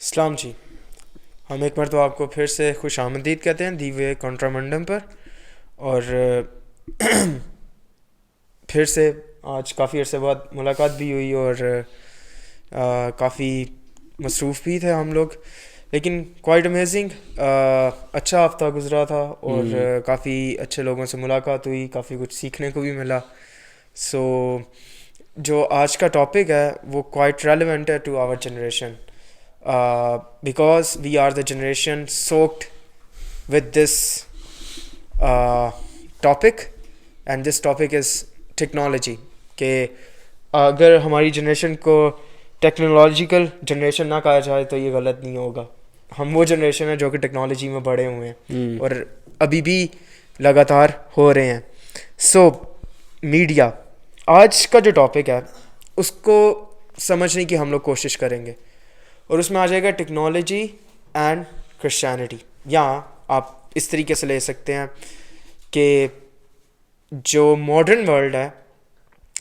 इस्लाम जी, हम एक बार तो आपको फिर से खुश आमदीद कहते हैं दीवे कॉन्ट्रामंडम पर। और फिर से आज काफ़ी अरसे बाद मुलाकात भी हुई और काफ़ी मसरूफ़ भी थे हम लोग, लेकिन क्वाइट अमेजिंग। अच्छा हफ्ता गुजरा था और काफ़ी अच्छे लोगों से मुलाकात हुई, काफ़ी कुछ सीखने को भी मिला। सो जो आज का टॉपिक है वो क्वाइट रेलेवेंट है to our generation, because we are the generation soaked with this topic, and this topic is technology। कि अगर हमारी जनरेशन को टेक्नोलॉजिकल जनरेशन ना कहा जाए तो ये गलत नहीं होगा। हम वो जनरेशन है जो कि टेक्नोलॉजी में बढ़े हुए हैं और अभी भी लगातार हो रहे हैं। सो मीडिया, आज का जो टॉपिक है उसको समझने की हम लोग कोशिश करेंगे और उसमें आ जाएगा टेक्नोलॉजी एंड क्रिश्चियनिटी। या आप इस तरीके से ले सकते हैं कि जो मॉडर्न वर्ल्ड है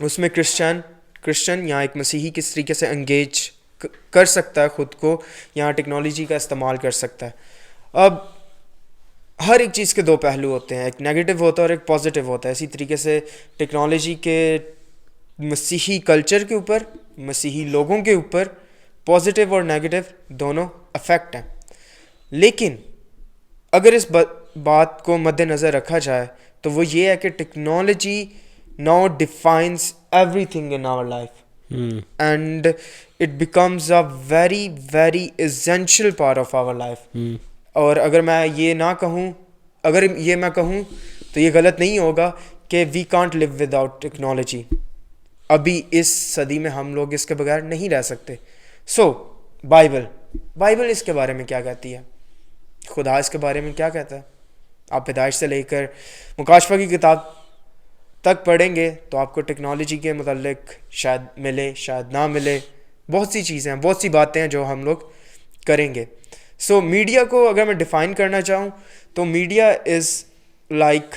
उसमें क्रिश्चियन या एक मसीही किस तरीके से एंगेज कर सकता है ख़ुद को, या टेक्नोलॉजी का इस्तेमाल कर सकता है। अब हर एक चीज़ के दो पहलू होते हैं, एक नेगेटिव होता है और एक पॉजिटिव होता है। इसी तरीके से टेक्नोलॉजी के मसीही कल्चर के ऊपर, मसीही लोगों के ऊपर पॉजिटिव और नेगेटिव दोनों अफेक्ट हैं। लेकिन अगर इस बात को मद्देनज़र रखा जाए तो वो ये है कि technology now defines everything in our life and it becomes a very very essential part of our life. और अगर मैं ये ना कहूँ, अगर ये मैं कहूँ तो ये गलत नहीं होगा कि we can't live without technology. अभी इस सदी में हम लोग इसके बगैर नहीं रह सकते। सो बाइबल इसके बारे में क्या कहती है, खुदा इसके बारे में क्या कहता है? आप पैदाइश से लेकर मुकाशफा की किताब तक पढ़ेंगे तो आपको टेक्नोलॉजी के मुतालिक शायद मिले, शायद ना मिले। बहुत सी चीज़ें हैं, बहुत सी बातें हैं जो हम लोग करेंगे। सो मीडिया को अगर मैं डिफ़ाइन करना चाहूँ तो मीडिया इज़ लाइक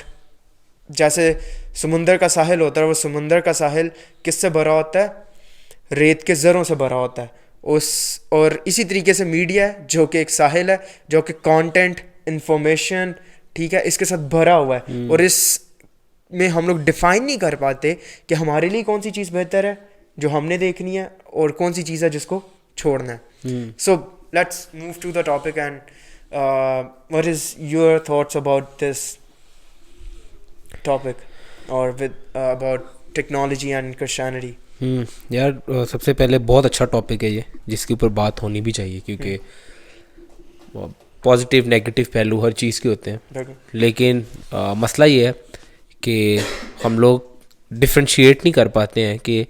जैसे समुंदर का साहिल होता है, वो समुंदर का साहिल किससे भरा होता है? रेत के ज़रों से भरा होता है। और इसी तरीके से मीडिया है जो कि एक साहिल है, जो कि कंटेंट, इंफॉर्मेशन, ठीक है, इसके साथ भरा हुआ है। और इस में हम लोग डिफाइन नहीं कर पाते कि हमारे लिए कौन सी चीज़ बेहतर है जो हमने देखनी है और कौन सी चीज़ है जिसको छोड़ना है। So let's move to the topic and what is your thoughts about this topic और with about technology and Christianity. यार सबसे पहले बहुत अच्छा टॉपिक है ये, जिसके ऊपर बात होनी भी चाहिए, क्योंकि पॉजिटिव नेगेटिव पहलू हर चीज़ के होते हैं। लेकिन मसला ये है कि हम लोग डिफ्रेंशिएट नहीं कर पाते हैं कि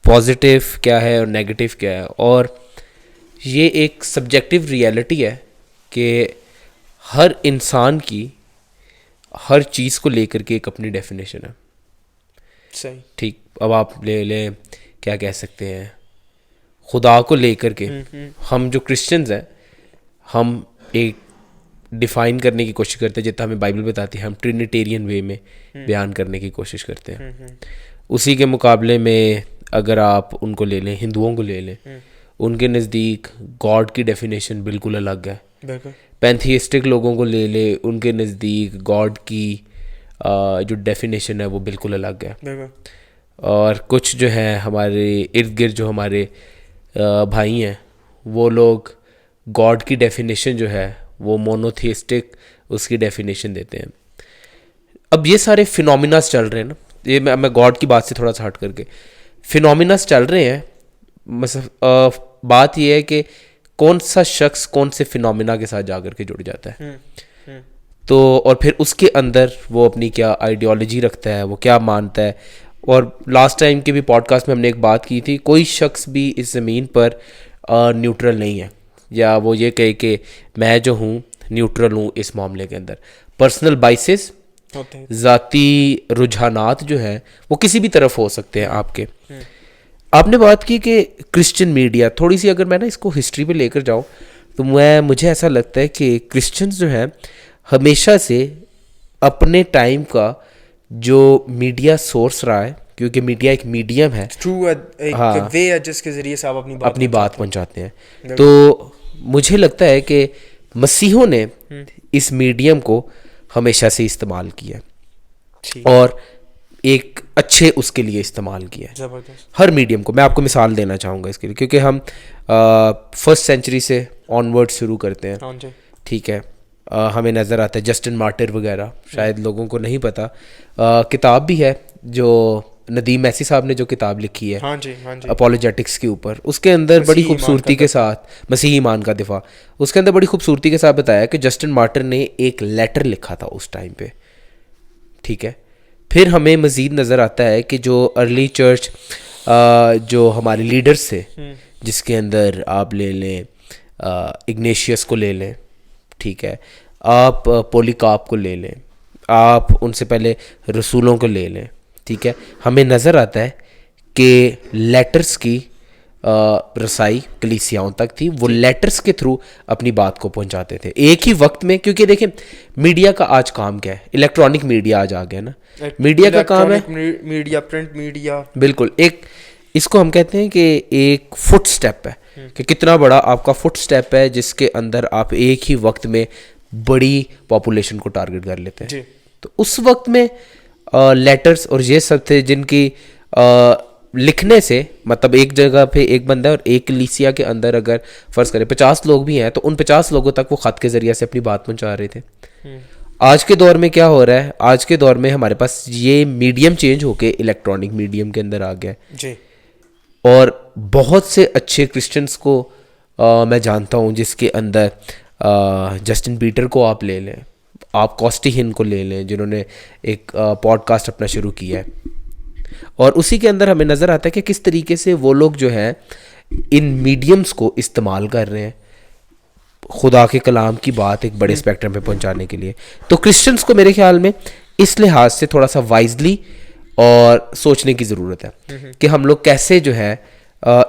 पॉजिटिव क्या है और नेगेटिव क्या है। और ये एक सब्जेक्टिव रियलिटी है कि हर इंसान की हर चीज़ को लेकर के एक अपनी डेफिनेशन है। सही, ठीक। अब आप ले लें, क्या कह सकते हैं, खुदा को लेकर के हम जो क्रिश्चियंस हैं, हम एक डिफ़ाइन करने की कोशिश करते हैं, जितना हमें बाइबल बताती है, हम ट्रिनिटेरियन वे में बयान करने की कोशिश करते हैं। उसी के मुकाबले में अगर आप उनको ले लें, हिंदुओं को ले लें, उनके नज़दीक गॉड की डेफिनेशन बिल्कुल अलग है। पैंथीइस्टिक लोगों को ले लें, उनके नज़दीक गॉड की जो डेफिनेशन है वो बिल्कुल अलग है। और कुछ जो है हमारे इर्द गिर्द जो हमारे भाई हैं, वो लोग गॉड की डेफिनेशन जो है वो मोनोथिस्टिक उसकी डेफिनेशन देते हैं। अब ये सारे फिनोमिनास चल रहे हैं ना, ये मैं गॉड की बात से थोड़ा सा हट करके फिनोमिनास चल रहे हैं। मतलब बात ये है कि कौन सा शख्स कौन से फिनोमिना के साथ जाकर के जुड़ जाता है, तो और फिर उसके अंदर वो अपनी क्या आइडियोलॉजी रखता है, वो क्या मानता है। और लास्ट टाइम के भी पॉडकास्ट में हमने एक बात की थी, कोई शख्स भी इस ज़मीन पर न्यूट्रल नहीं है, या वो ये कहे कि मैं जो हूँ न्यूट्रल हूँ इस मामले के अंदर। पर्सनल बाइसेस, ज़ाती रुझानात जो हैं वो किसी भी तरफ हो सकते हैं आपके। आपने बात की कि क्रिश्चियन मीडिया, थोड़ी सी अगर मैं ना इसको हिस्ट्री पे लेकर जाऊँ तो मुझे ऐसा लगता है कि क्रिश्चियंस जो हैं हमेशा से अपने टाइम का जो मीडिया सोर्स रहा है, क्योंकि मीडिया एक मीडियम है, थ्रू एक वे है जिसके ज़रिए से आप अपनी बात पहुंचाते हैं। तो मुझे लगता है कि मसीहों ने इस मीडियम को हमेशा से इस्तेमाल किया है ठीक, और एक अच्छे उसके लिए इस्तेमाल किया है। जबरदस्त। हर मीडियम को मैं आपको मिसाल देना चाहूँगा इसके लिए, क्योंकि हम फर्स्ट सेंचुरी से ऑनवर्ड शुरू करते हैं, हाँ जी, ठीक है। हमें नज़र आता है जस्टिन मार्टिर वगैरह, शायद लोगों को नहीं पता। किताब भी है जो नदीम मैसी साहब ने जो किताब लिखी है हाँ जी, हाँ जी, अपोलोजेटिक्स के ऊपर, उसके अंदर बड़ी मसीही ईमान खूबसूरती का के साथ मसीही ईमान का दिफा, उसके अंदर बड़ी खूबसूरती के साथ बताया कि जस्टिन मार्टिर ने एक लेटर लिखा था उस टाइम पे, ठीक है। फिर हमें मज़ीद नज़र आता है कि जो अर्ली चर्च जो हमारे लीडर्स थे, जिसके अंदर आप ले लें इग्नेशियस को ले लें, ठीक है, आप पोलिकाप को ले लें, आप उनसे पहले रसूलों को ले लें, ठीक है। हमें नज़र आता है कि लेटर्स की रसाई कलीसियाओं तक थी, वो लेटर्स के थ्रू अपनी बात को पहुंचाते थे एक ही वक्त में। क्योंकि देखें मीडिया का आज काम क्या है, इलेक्ट्रॉनिक मीडिया आज आ गया ना, मीडिया का काम है मीडिया, प्रिंट मीडिया, बिल्कुल। एक इसको हम कहते हैं कि एक फुट स्टेप है, कि कितना बड़ा आपका फुट स्टेप है जिसके अंदर आप एक ही वक्त में बड़ी पॉपुलेशन को टारगेट कर लेते हैं। जी, तो उस वक्त में लेटर्स और ये सब थे जिनकी लिखने से, मतलब एक जगह पे एक बंदा और एक कलीसिया के अंदर अगर फ़र्ज़ करें 50 लोग भी हैं तो उन 50 लोगों तक वो ख़त के ज़रिए से अपनी बात पहुंचा रहे थे। आज के दौर में क्या हो रहा है, आज के दौर में हमारे पास ये मीडियम चेंज होके इलेक्ट्रॉनिक मीडियम के अंदर आ गया है। जी, और बहुत से अच्छे क्रिश्चियंस को मैं जानता हूँ जिसके अंदर जस्टिन पीटर को आप ले लें, आप कॉस्टी हिन को ले लें, जिन्होंने एक पॉडकास्ट अपना शुरू किया है, और उसी के अंदर हमें नज़र आता है कि किस तरीके से वो लोग जो हैं इन मीडियम्स को इस्तेमाल कर रहे हैं खुदा के कलाम की बात एक बड़े स्पेक्ट्रम पे पहुंचाने के लिए। तो क्रिश्चियंस को मेरे ख्याल में इस लिहाज से थोड़ा सा वाइजली और सोचने की ज़रूरत है कि हम लोग कैसे जो है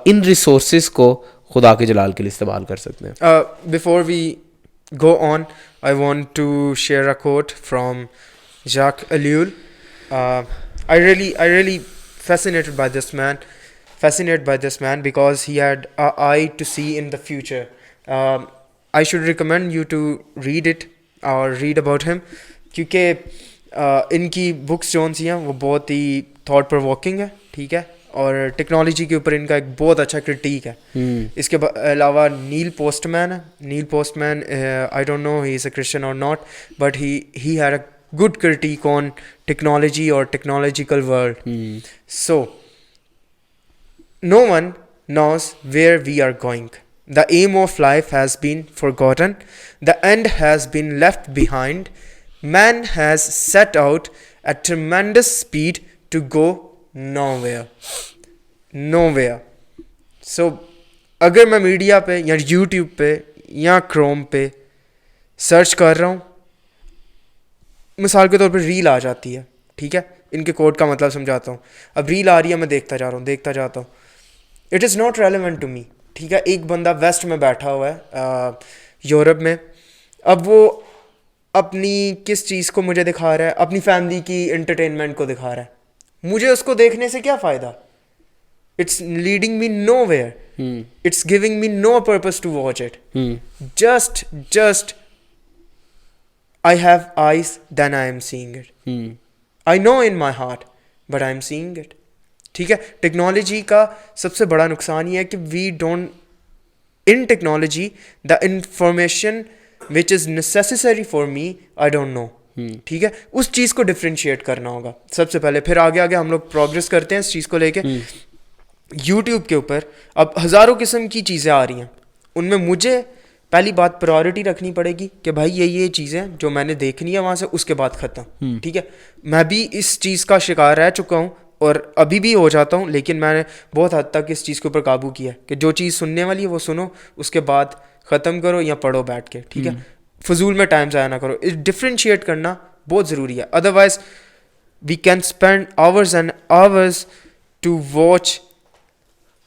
इन रिसोर्सेज को खुदा के जलाल के लिए इस्तेमाल कर सकते हैं। Before we go on, I want to share a quote from Jacques Ellul. I really fascinated by this man because he had an eye to see in the future. I should recommend you to read it or read about him, क्योंकि इनकी books zone सी हैं वो बहुत ही thought provoking है, ठीक है, और technology के ऊपर इनका एक बहुत अच्छा क्रिटिक है। इसके अलावा नील पोस्टमैन है, Neil Postman, I don't know he is a Christian और not, but he had a good critique on technology or technological world. So no one knows where we are going. The aim of life has been forgotten. The end has been left behind. Man has set out at tremendous speed to go nowhere. Nowhere. So अगर मैं media पे या YouTube पे या Chrome पे search कर रहा हूँ, मिसाल के तौर पर रील आ जाती है, ठीक है, इनके कोड का मतलब समझाता हूँ। अब रील आ रही है, मैं देखता जाता हूँ, it is not relevant to me, ठीक है। एक बंदा वेस्ट में बैठा हुआ है, यूरोप में, अब वो अपनी किस चीज़ को मुझे दिखा रहा है, अपनी फैमिली की एंटरटेनमेंट को दिखा रहा है, मुझे उसको देखने से क्या फ़ायदा? It's leading me nowhere, it's giving me no purpose to watch it. Just I have eyes, then I am seeing it. I know in my heart, but I am seeing it. ठीक है, technology का सबसे बड़ा नुकसान ये है कि we don't, in technology the information which is necessary for me I don't know, ठीक है, उस चीज़ को डिफ्रेंशिएट करना होगा सबसे पहले, फिर आगे आगे हम लोग प्रोग्रेस करते हैं इस चीज़ को लेके। यूट्यूब के ऊपर अब हज़ारों किस्म की चीज़ें आ रही हैं, उनमें मुझे पहली बात प्रायोरिटी रखनी पड़ेगी कि भाई ये चीज़ें जो मैंने देखनी है वहाँ से, उसके बाद ख़त्म, ठीक है। मैं भी इस चीज़ का शिकार रह चुका हूँ और अभी भी हो जाता हूँ, लेकिन मैंने बहुत हद तक इस चीज़ के ऊपर काबू किया है कि जो चीज़ सुनने वाली है वो सुनो, उसके बाद ख़त्म करो या पढ़ो बैठ के, ठीक है। फजूल में टाइम ज़ाया ना करो, डिफ्रेंशिएट करना बहुत ज़रूरी है, otherwise we can spend hours and hours to watch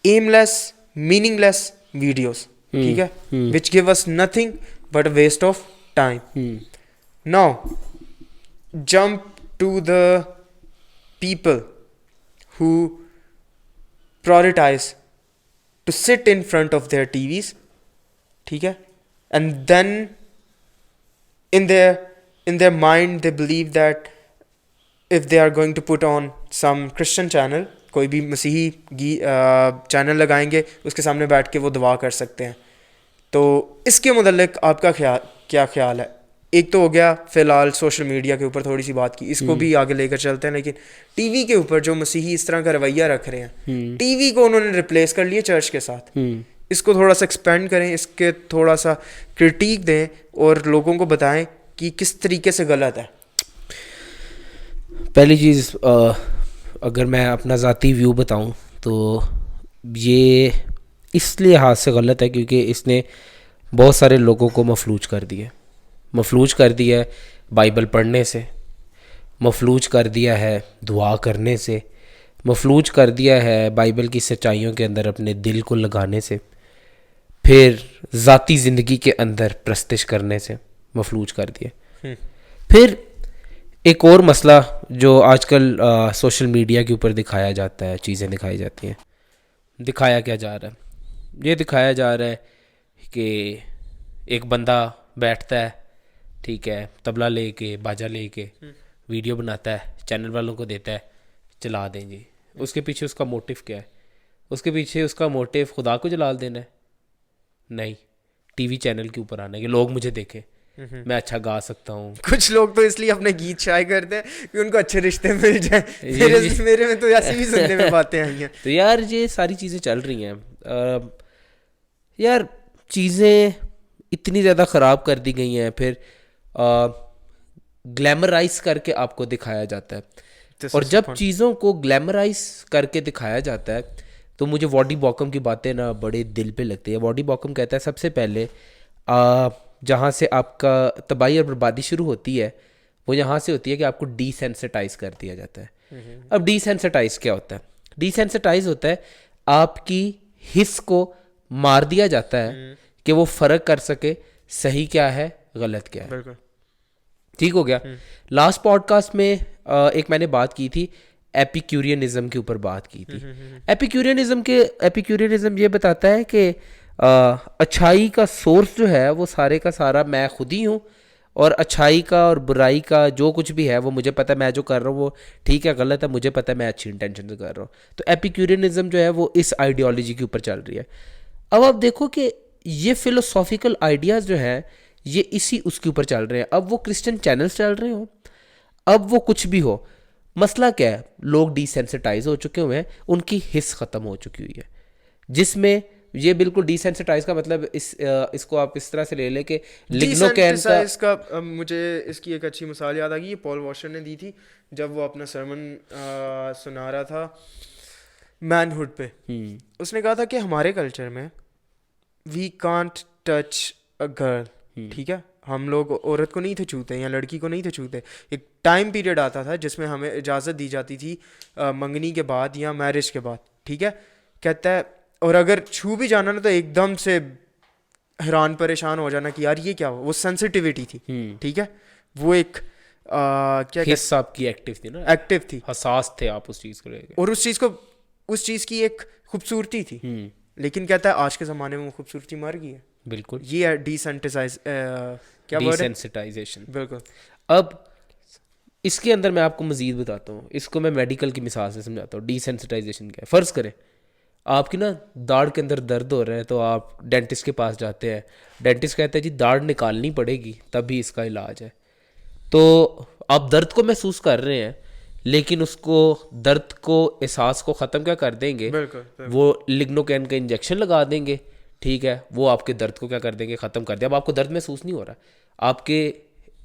aimless meaningless videos, ठीक है, which give us nothing but a waste of time. Now jump to the people who prioritize to sit in front of their TVs ठीक है, and then in their mind they believe that if they are going to put on some Christian channel, कोई भी मसीही channel लगाएंगे, उसके सामने बैठ के वो दुआ कर सकते हैं. तो इसके मुतल्लिक आपका क्या ख्याल है? एक तो हो गया फ़िलहाल सोशल मीडिया के ऊपर थोड़ी सी बात की, इसको भी आगे लेकर चलते हैं, लेकिन टीवी के ऊपर जो मसीही इस तरह का रवैया रख रहे हैं, टीवी को उन्होंने रिप्लेस कर लिया चर्च के साथ. इसको थोड़ा सा एक्सपेंड करें, इसके थोड़ा सा क्रिटिक दें और लोगों को बताएं कि किस तरीके से गलत है. पहली चीज़, अगर मैं अपना ज़ाती व्यू बताऊं तो ये इस लिहाज से गलत है क्योंकि इसने बहुत सारे लोगों को मफलूज कर दिया है बाइबल पढ़ने से, मफलूज कर दिया है दुआ करने से, मफलूज कर दिया है बाइबल की सच्चाइयों के अंदर अपने दिल को लगाने से, फिर ज़ाती ज़िंदगी के अंदर प्रस्तिश करने से मफलूज कर दिया. फिर एक और मसला जो आजकल सोशल मीडिया के ऊपर दिखाया जाता है, चीज़ें दिखाई जाती हैं. दिखाया क्या जा रहा है? ये दिखाया जा रहा है कि एक बंदा बैठता है, ठीक है, तबला लेके बाजा लेके वीडियो बनाता है, चैनल वालों को देता है, चला दें जी. उसके पीछे उसका मोटिव क्या है? उसके पीछे उसका मोटिव खुदा को जलाल देना है? नहीं, टीवी चैनल के ऊपर आने के, लोग मुझे देखें, मैं अच्छा गा सकता हूँ. कुछ लोग तो इसलिए अपने गीत शाये करते हैं कि उनको अच्छे रिश्ते मिल जाए. मेरे में तो ऐसी भी सुनने में बातें आई हैं. तो यार ये सारी चीज़ें चल रही हैं. यार चीज़ें इतनी ज़्यादा ख़राब कर दी गई हैं, फिर ग्लैमराइज करके आपको दिखाया जाता है. और जब चीज़ों को ग्लैमराइज करके दिखाया जाता है तो मुझे वॉडी बॉकम की बातें ना बड़े दिल पे लगती है. वॉडी बॉकम कहता है सबसे पहले जहाँ से आपका तबाही और बर्बादी शुरू होती है वो यहाँ से होती है कि आपको डिसेंसिटाइज कर दिया जाता है. अब डिसेंसिटाइज क्या होता है? डिसेंसिटाइज होता है आपकी हिस्स को मार दिया जाता है कि वो फ़र्क कर सके सही क्या है गलत क्या है. ठीक हो गया. लास्ट पॉडकास्ट में एक मैंने बात की थी, एपिक्यूरियनिज्म के ऊपर बात की थी. एपिक्यूरियनिज्म ये बताता है कि अच्छाई का सोर्स जो है वो सारे का सारा मैं खुद ही हूँ, और अच्छाई का और बुराई का जो कुछ भी है वो मुझे पता है, मैं जो कर रहा हूँ वो ठीक है गलत है मुझे पता है, मैं अच्छी इंटेंशन से कर रहा हूँ. तो एपिक्यूरियनिज्म जो है वो इस आइडियोलॉजी के ऊपर चल रही है. अब आप देखो कि ये फिलोसॉफिकल आइडियाज़ जो है ये इसी उसके ऊपर चल रहे हैं. अब वो क्रिश्चियन चैनल्स चल रहे हो, अब वो कुछ भी हो, मसला क्या है? लोग डिसेंसिटाइज हो चुके हुए हैं, उनकी हिस्स ख़त्म हो चुकी हुई है. जिसमें ये बिल्कुल डिसेंसिटाइज का मतलब इसको आप इस तरह से ले लें कि लिग्नोकैन का मुझे इसकी एक अच्छी मिसाल याद आ गई, पॉल वॉशर ने दी थी जब वो अपना सरमन सुना रहा था मैनहुड पे. उसने कहा था कि हमारे कल्चर में we can't touch a girl, ठीक है, हम लोग औरत को नहीं थे छूते या लड़की को नहीं थे छूते. एक टाइम पीरियड आता था जिसमें हमें इजाज़त दी जाती थी मंगनी के बाद या मैरिज के बाद, ठीक है. कहता है और अगर छू भी जाना ना तो एकदम से हैरान परेशान हो जाना कि यार ये क्या हुआ. वो सेंसिटिविटी थी, ठीक है, वो एक क्या हिस्सा आपकी एक्टिव थी ना, एक्टिव थी, हसास थे आप उस चीज़ को लेकर, और उस चीज़ की एक खूबसूरती थी. लेकिन कहता है आज के ज़माने में वो खूबसूरती मर गई है. बिल्कुल, ये है डिसेंसिटाइजेशन. बिल्कुल. अब इसके अंदर मैं आपको मज़ीद बताता हूँ, इसको मैं मेडिकल की मिसाल से समझाता हूँ. डिसेंसिटाइजेशन क्या है? फ़र्ज़ करें आपकी ना दाढ़ के अंदर दर्द हो रहा है तो आप डेंटिस्ट के पास जाते हैं. डेंटिस्ट कहता है जी दाढ़ निकालनी पड़ेगी तभी इसका इलाज है. तो आप दर्द को महसूस कर रहे हैं लेकिन उसको दर्द को एहसास को ख़त्म क्या कर देंगे? वो लिग्नोकैन का इंजेक्शन लगा देंगे, ठीक है, वो आपके दर्द को क्या कर देंगे? ख़त्म कर दिया. अब आपको दर्द महसूस नहीं हो रहा, आपके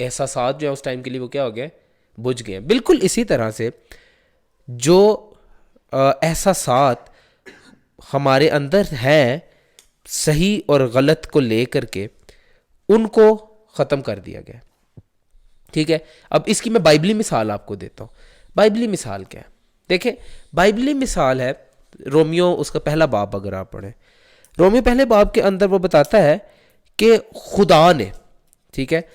एहसासात जो है उस टाइम के लिए वो क्या हो गया? बुझ गए. बिल्कुल इसी तरह से जो एहसासात हमारे अंदर हैं सही और गलत को ले करके उनको ख़त्म कर दिया गया, ठीक है. अब इसकी मैं बाइबली मिसाल आपको देता हूँ. बाइबली मिसाल क्या है? देखें, बाइबली मिसाल है रोमियो उसका पहला बाब. अगर आप पढ़ें रोमियो पहले बाब के अंदर वो बताता है कि खुदा ने, ठीक है,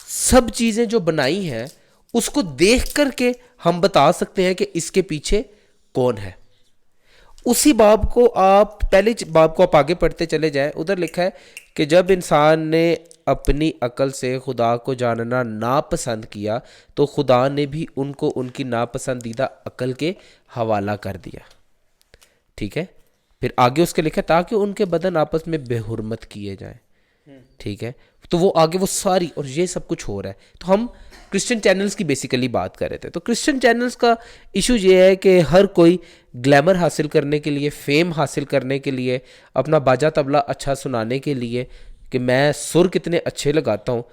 सब चीज़ें जो बनाई हैं उसको देख करके हम बता सकते हैं कि इसके पीछे कौन है. उसी बाब को आप पहले बाब को आप आगे पढ़ते चले जाएं, उधर लिखा है कि जब इंसान ने अपनी अकल से खुदा को जानना नापसंद किया तो खुदा ने भी उनको उनकी नापसंदीदा अकल के हवाला कर दिया। ठीक है, फिर आगे उसके लिखा है ताकि उनके बदन आपस में बेहुरमत किए जाएं। ठीक है, तो वो आगे वो सारी और ये सब कुछ हो रहा है। तो हम क्रिश्चियन चैनल्स की बेसिकली बात कर रहे थे। तो क्रिश्चियन चैनल्स का इशू ये है कि हर कोई ग्लैमर हासिल करने के लिए, फेम हासिल करने के लिए, अपना बाजा तबला अच्छा सुनाने के लिए कि मैं सुर कितने अच्छे लगाता हूँ,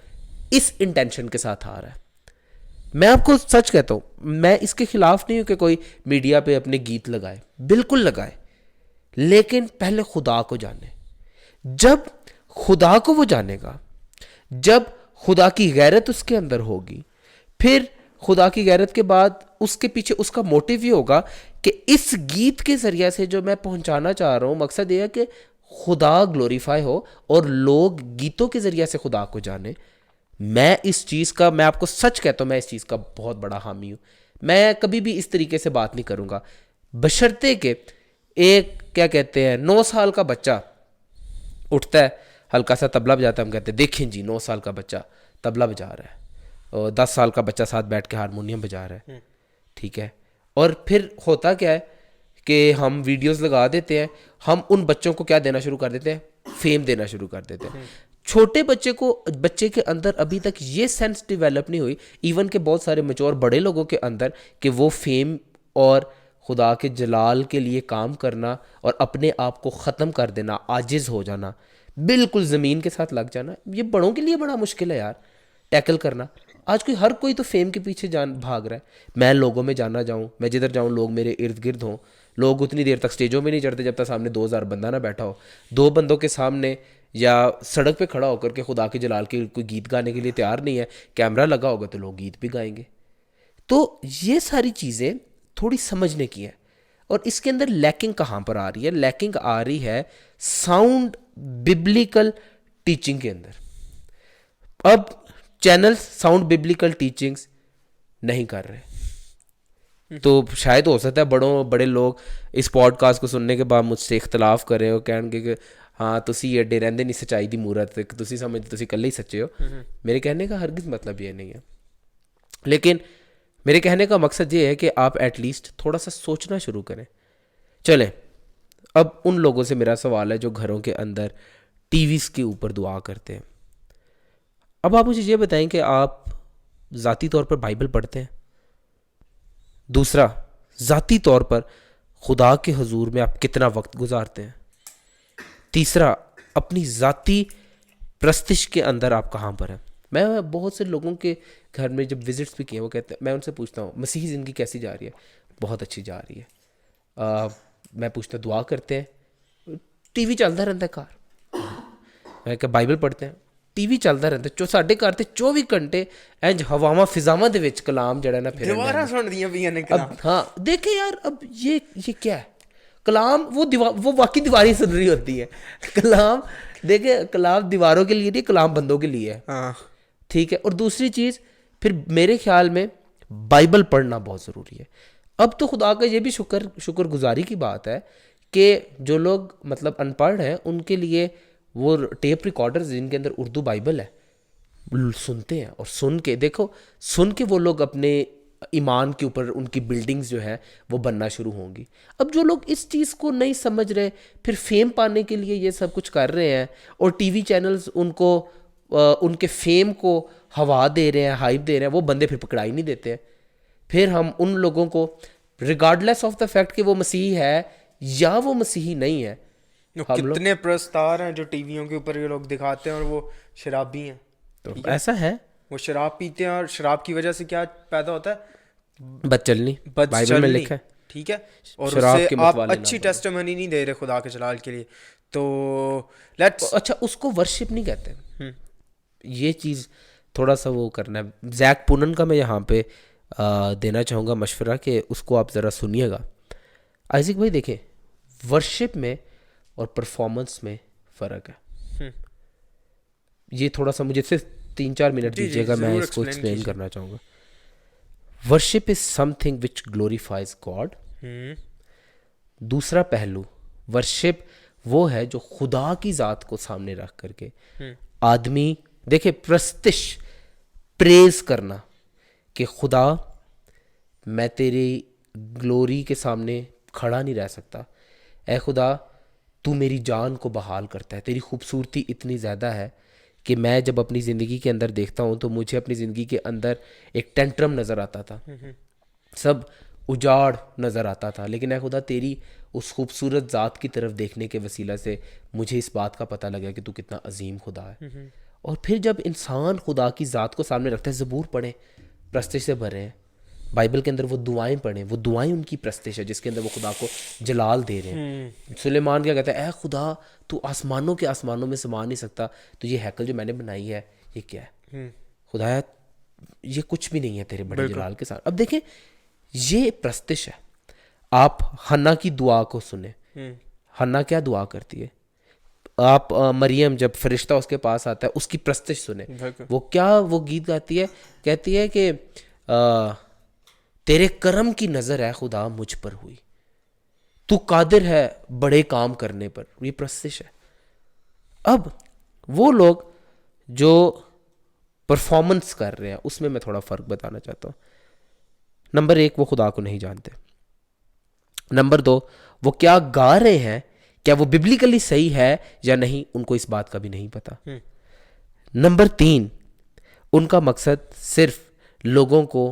इस इंटेंशन के साथ आ रहा है। मैं आपको सच कहता हूँ, मैं इसके खिलाफ नहीं हूँ कि कोई मीडिया पे अपने गीत लगाए, बिल्कुल लगाए, लेकिन पहले खुदा को जाने। जब खुदा को वो जानेगा, जब खुदा की गैरत उसके अंदर होगी, फिर खुदा की गैरत के बाद उसके पीछे उसका मोटिव ये होगा कि इस गीत के जरिए से जो मैं पहुंचाना चाह रहा हूं, मकसद ये है कि खुदा ग्लोरीफाई हो और लोग गीतों के जरिए से खुदा को जाने। मैं इस चीज़ का, मैं आपको सच कहता हूँ, मैं इस चीज़ का बहुत बड़ा हामी हूँ। मैं कभी भी इस तरीके से बात नहीं करूँगा, बशर्ते कि एक क्या कहते हैं 9 साल का बच्चा उठता है, हल्का सा तबला बजाता है, हम कहते हैं देखें जी 9 साल का बच्चा तबला बजा रहा है, और 10 साल का बच्चा साथ बैठ के हारमोनियम बजा रहा है। ठीक है, और फिर होता क्या है कि हम वीडियोस लगा देते हैं, हम उन बच्चों को क्या देना शुरू कर देते हैं, फेम देना शुरू कर देते हैं। छोटे बच्चे के अंदर अभी तक ये सेंस डेवलप नहीं हुई, इवन के बहुत सारे मैच्योर बड़े लोगों के अंदर, कि वो फेम और खुदा के जलाल के लिए काम करना और अपने आप को ख़त्म कर देना, आजिज़ हो जाना, बिल्कुल ज़मीन के साथ लग जाना, ये बड़ों के लिए बड़ा मुश्किल है यार टैकल करना। आज हर कोई तो फेम के पीछे जान भाग रहा है। मैं लोगों में जाना जाऊँ, मैं जिधर जाऊँ लोग मेरे इर्द गिर्द हों। लोग उतनी देर तक स्टेजों में नहीं चढ़ते जब तक सामने 2000 बंदा ना बैठा हो। 2 बंदों के सामने या सड़क पे खड़ा होकर के खुदा के जलाल के कोई गीत गाने के लिए तैयार नहीं है, कैमरा लगा होगा तो लोग गीत भी गाएंगे। तो ये सारी चीज़ें थोड़ी समझने की है। और इसके अंदर लैकिंग कहाँ पर आ रही है? लैकिंग आ रही है साउंड बिब्लिकल टीचिंग के अंदर। अब चैनल साउंड बिब्लिकल टीचिंग्स नहीं कर रहे, तो शायद हो सकता है बड़े लोग इस पॉडकास्ट को सुनने के बाद मुझसे इख्तलाफ कर रहे हो, कहणगे कि हाँ तुसी एडे रहंदे नहीं सच्चाई दी मूरत, तुसी समझते तुसी कल्ले ही सच्चे हो। मेरे कहने का हरगिज़ मतलब ये नहीं है, लेकिन मेरे कहने का मकसद ये है कि आप एटलीस्ट थोड़ा सा सोचना शुरू करें। चलें, अब उन लोगों से मेरा सवाल है जो घरों के अंदर टीवीज़ के ऊपर दुआ करते हैं। अब आप मुझे ये बताएं कि आप ज़ाती तौर पर बाइबल पढ़ते हैं? दूसरा, ज़ाती तौर पर खुदा के हुजूर में आप कितना वक्त गुजारते हैं? तीसरा, अपनी ज़ाती प्रस्तिश के अंदर आप कहाँ पर हैं? मैं बहुत से लोगों के घर में जब विजिट्स भी किए, वो कहते हैं, मैं उनसे पूछता हूँ मसीही ज़िंदगी कैसी जा रही है? बहुत अच्छी जा रही है। मैं पूछता दुआ करते हैं? टीवी चलता रहता है घर। मैं क्या बाइबल पढ़ते हैं? टीवी चलता रहता है। साढ़े घर ते 24 घंटे इंज हवावां फिजावां दे विच कलाम जड़ा ना फिर दीवारां सुनदियां पियां ने कलाम। हाँ देखे यार, अब ये क्या है? कलाम वो वाकई दीवारें सुन रही होती है। कलाम देखे, कलाम दीवारों के लिए नहीं, कलाम बंदों के लिए है। हाँ ठीक है। और दूसरी चीज़, फिर मेरे ख्याल में बाइबल पढ़ना बहुत ज़रूरी है। अब तो खुदा का ये भी शुक्रगुजारी की बात है कि जो लोग मतलब अनपढ़ हैं उनके लिए वो टेप रिकॉर्डर्स जिनके अंदर उर्दू बाइबल है सुनते हैं, और सुन के वो लोग अपने ईमान के ऊपर उनकी बिल्डिंग्स जो है वो बनना शुरू होंगी। अब जो लोग इस चीज़ को नहीं समझ रहे, फिर फेम पाने के लिए ये सब कुछ कर रहे हैं, और टीवी चैनल्स उनको उनके फेम को हवा दे रहे हैं, हाइप दे रहे हैं, वो बंदे फिर पकड़ाई नहीं देते हैं। फिर हम उन लोगों को रिगार्डलेस ऑफ द फैक्ट कि वो मसीही है या वो मसीही नहीं है, कितने प्रस्तार हैं जो टीवियों के ऊपर ये लोग दिखाते हैं और वो शराबी हैं। तो ऐसा है, वो शराब पीते हैं और शराब की वजह से क्या पैदा होता है? बदचलनी। बाइबल में लिखा है, ठीक है। और शराब उससे के मत आप वाले अच्छी ना टेस्टिमनी नहीं दे रहे खुदा के जलाल के लिए, तो लेट्स अच्छा उसको वर्शिप नहीं कहते। ये चीज़ थोड़ा सा वो करना है। जैक पूनन का मैं यहाँ पे देना चाहूँगा मशवरा कि उसको आप ज़रा सुनिएगा। आइज़िक भाई देखें, वर्शिप में और परफॉर्मेंस में फ़र्क है। ये थोड़ा सा मुझे सिर्फ 3-4 मिनट दीजिएगा, मैं इसको एक्सप्लेन करना चाहूँगा। Worship is something which glorifies God, दूसरा पहलू वर्शिप वो है जो खुदा की ज़ात को सामने रख करके आदमी देखे प्रस्तिश प्रेज करना कि खुदा मैं तेरी ग्लोरी के सामने खड़ा नहीं रह सकता, ऐ खुदा तू मेरी जान को बहाल करता है, तेरी खूबसूरती इतनी ज़्यादा है कि मैं जब अपनी ज़िंदगी के अंदर देखता हूँ तो मुझे अपनी ज़िंदगी के अंदर एक टेंट्रम नज़र आता था, सब उजाड़ नज़र आता था, लेकिन ऐ खुदा तेरी उस खूबसूरत ज़ात की तरफ देखने के वसीला से मुझे इस बात का पता लगा कि तू कितना अजीम खुदा है। और फिर जब इंसान खुदा की ज़ात को सामने रखता है, ज़बूर पढ़े प्रस्तिश से भरे हैं, बाइबल के अंदर वो दुआएं पढ़ें, वो दुआएं उनकी प्रस्तिश है जिसके अंदर वो खुदा को जलाल दे रहे हैं। सुलेमान क्या कहता है, ऐ खुदा तू आसमानों के आसमानों में समा नहीं सकता, तो ये हैकल जो मैंने बनाई है ये क्या है खुदाया, ये कुछ भी नहीं है तेरे बड़े जलाल के साथ। अब देखें ये प्रस्तिश है। आप हन्ना की दुआ को सुने, हन्ना क्या दुआ करती है, आप मरियम जब फरिश्ता उसके पास आता है उसकी प्रस्तिश सुने, वो क्या वो गीत गाती है, कहती है कि तेरे करम की नज़र है खुदा मुझ पर हुई, तू कादिर है बड़े काम करने पर, ये प्रस्तिश है। अब वो लोग जो परफॉर्मेंस कर रहे हैं उसमें मैं थोड़ा फ़र्क बताना चाहता हूँ। नंबर 1 वो खुदा को नहीं जानते, नंबर 2 वो क्या गा रहे हैं क्या वो बिब्लिकली सही है या नहीं उनको इस बात का भी नहीं पता। नंबर 3 उनका मकसद सिर्फ लोगों को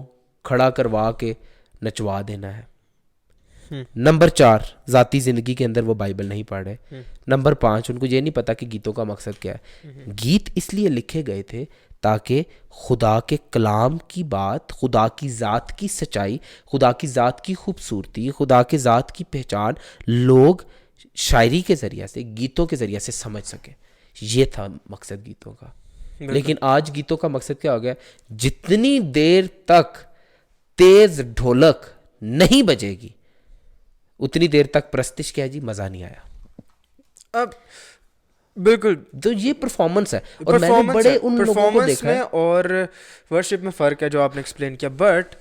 खड़ा करवा के नचवा देना है। नंबर 4 ज़ाती ज़िंदगी के अंदर वो बाइबल नहीं पढ़ रहे। नंबर 5 उनको ये नहीं पता कि गीतों का मकसद क्या है। गीत इसलिए लिखे गए थे ताकि खुदा के कलाम की बात, खुदा की ज़ात की सच्चाई, खुदा की ज़ात की खूबसूरती, खुदा के ज़ात की पहचान लोग शायरी के ज़रिए से, गीतों के ज़रिए से समझ सके। ये था मकसद गीतों का। लेकिन आज गीतों का मकसद क्या हो गया, जितनी देर तक तेज ढोलक नहीं बजेगी उतनी देर तक प्रस्तिश क्या है जी, मज़ा नहीं आया। अब बिल्कुल, तो ये परफॉर्मेंस है और मैंने बड़े उन लोगों को देखा है। और वर्शिप में फ़र्क है जो आपने एक्सप्लेन किया, बट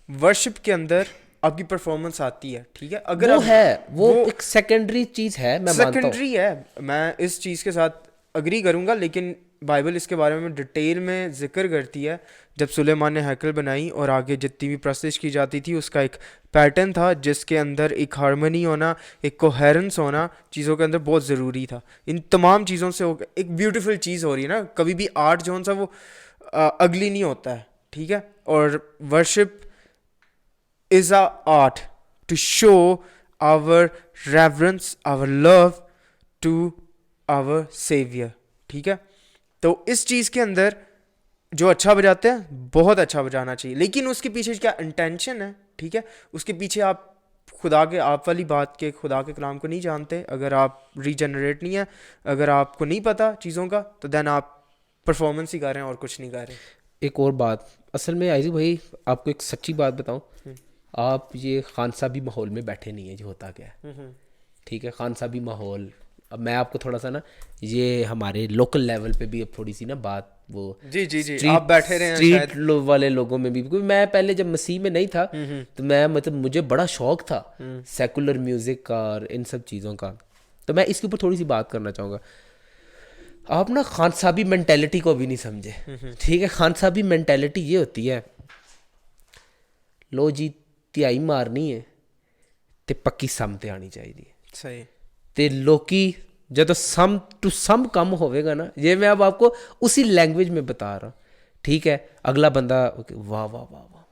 वर्शिप के अंदर आपकी परफॉर्मेंस आती है, ठीक है, अगर वो है वो एक सेकेंडरी चीज़ है, मैं मानता हूँ सेकेंडरी है, मैं इस चीज़ के साथ अग्री करूंगा, लेकिन बाइबल इसके बारे में डिटेल में जिक्र करती है। जब सुलेमान ने हैकल बनाई और आगे जितनी भी प्रस्तिश की जाती थी उसका एक पैटर्न था जिसके अंदर एक हार्मनी होना, एक कोहेरेंस होना चीज़ों के अंदर बहुत ज़रूरी था। इन तमाम चीज़ों से एक ब्यूटीफुल चीज़ हो रही है ना, कभी भी आर्ट जो सा वो अगली नहीं होता है, ठीक है। और worship is a art to show our reverence, our love to our saviour, ठीक है। तो इस चीज़ के अंदर जो अच्छा बजाते हैं बहुत अच्छा बजाना चाहिए, लेकिन उसके पीछे क्या इंटेंशन है, ठीक है, उसके पीछे आप खुदा के, आप वाली बात के खुदा के कलाम को नहीं जानते, अगर आप रीजनरेट नहीं है, अगर आपको नहीं पता चीज़ों का, तो देन आप परफॉर्मेंस ही कर रहे हैं और कुछ नहीं कर रहे। एक और बात, असल में आइज़ू भाई आपको एक सच्ची बात बताऊं, आप ये खानसाबी माहौल में बैठे नहीं है जो होता क्या है, ठीक है, खानसाबी माहौल। अब मैं आपको थोड़ा सा ना ये हमारे लोकल लेवल पे भी अब थोड़ी सी ना बात वो जी आप बैठे रहे हैं स्ट्रीट वाले लोगों में भी, क्योंकि मैं पहले जब मसीह में नहीं था तो मैं मतलब मुझे बड़ा शौक था सेकुलर म्यूजिक का और इन सब चीज़ों का, तो मैं इसके ऊपर थोड़ी सी बात करना चाहूँगा। आप ना खानसाबी मेंटेलिटी को भी नहीं समझे, ठीक है। खानसाबी मेंटेलिटी ये होती है, लो जी तिहाई मारनी है ते पक्की सम ते आनी चाहिए, सही, ते लोकी जब सम टू सम कम होवेगा ना, ये मैं अब आपको उसी लैंग्वेज में बता रहा हूँ, ठीक है। अगला बंदा वाह वाह वाह वाह वाह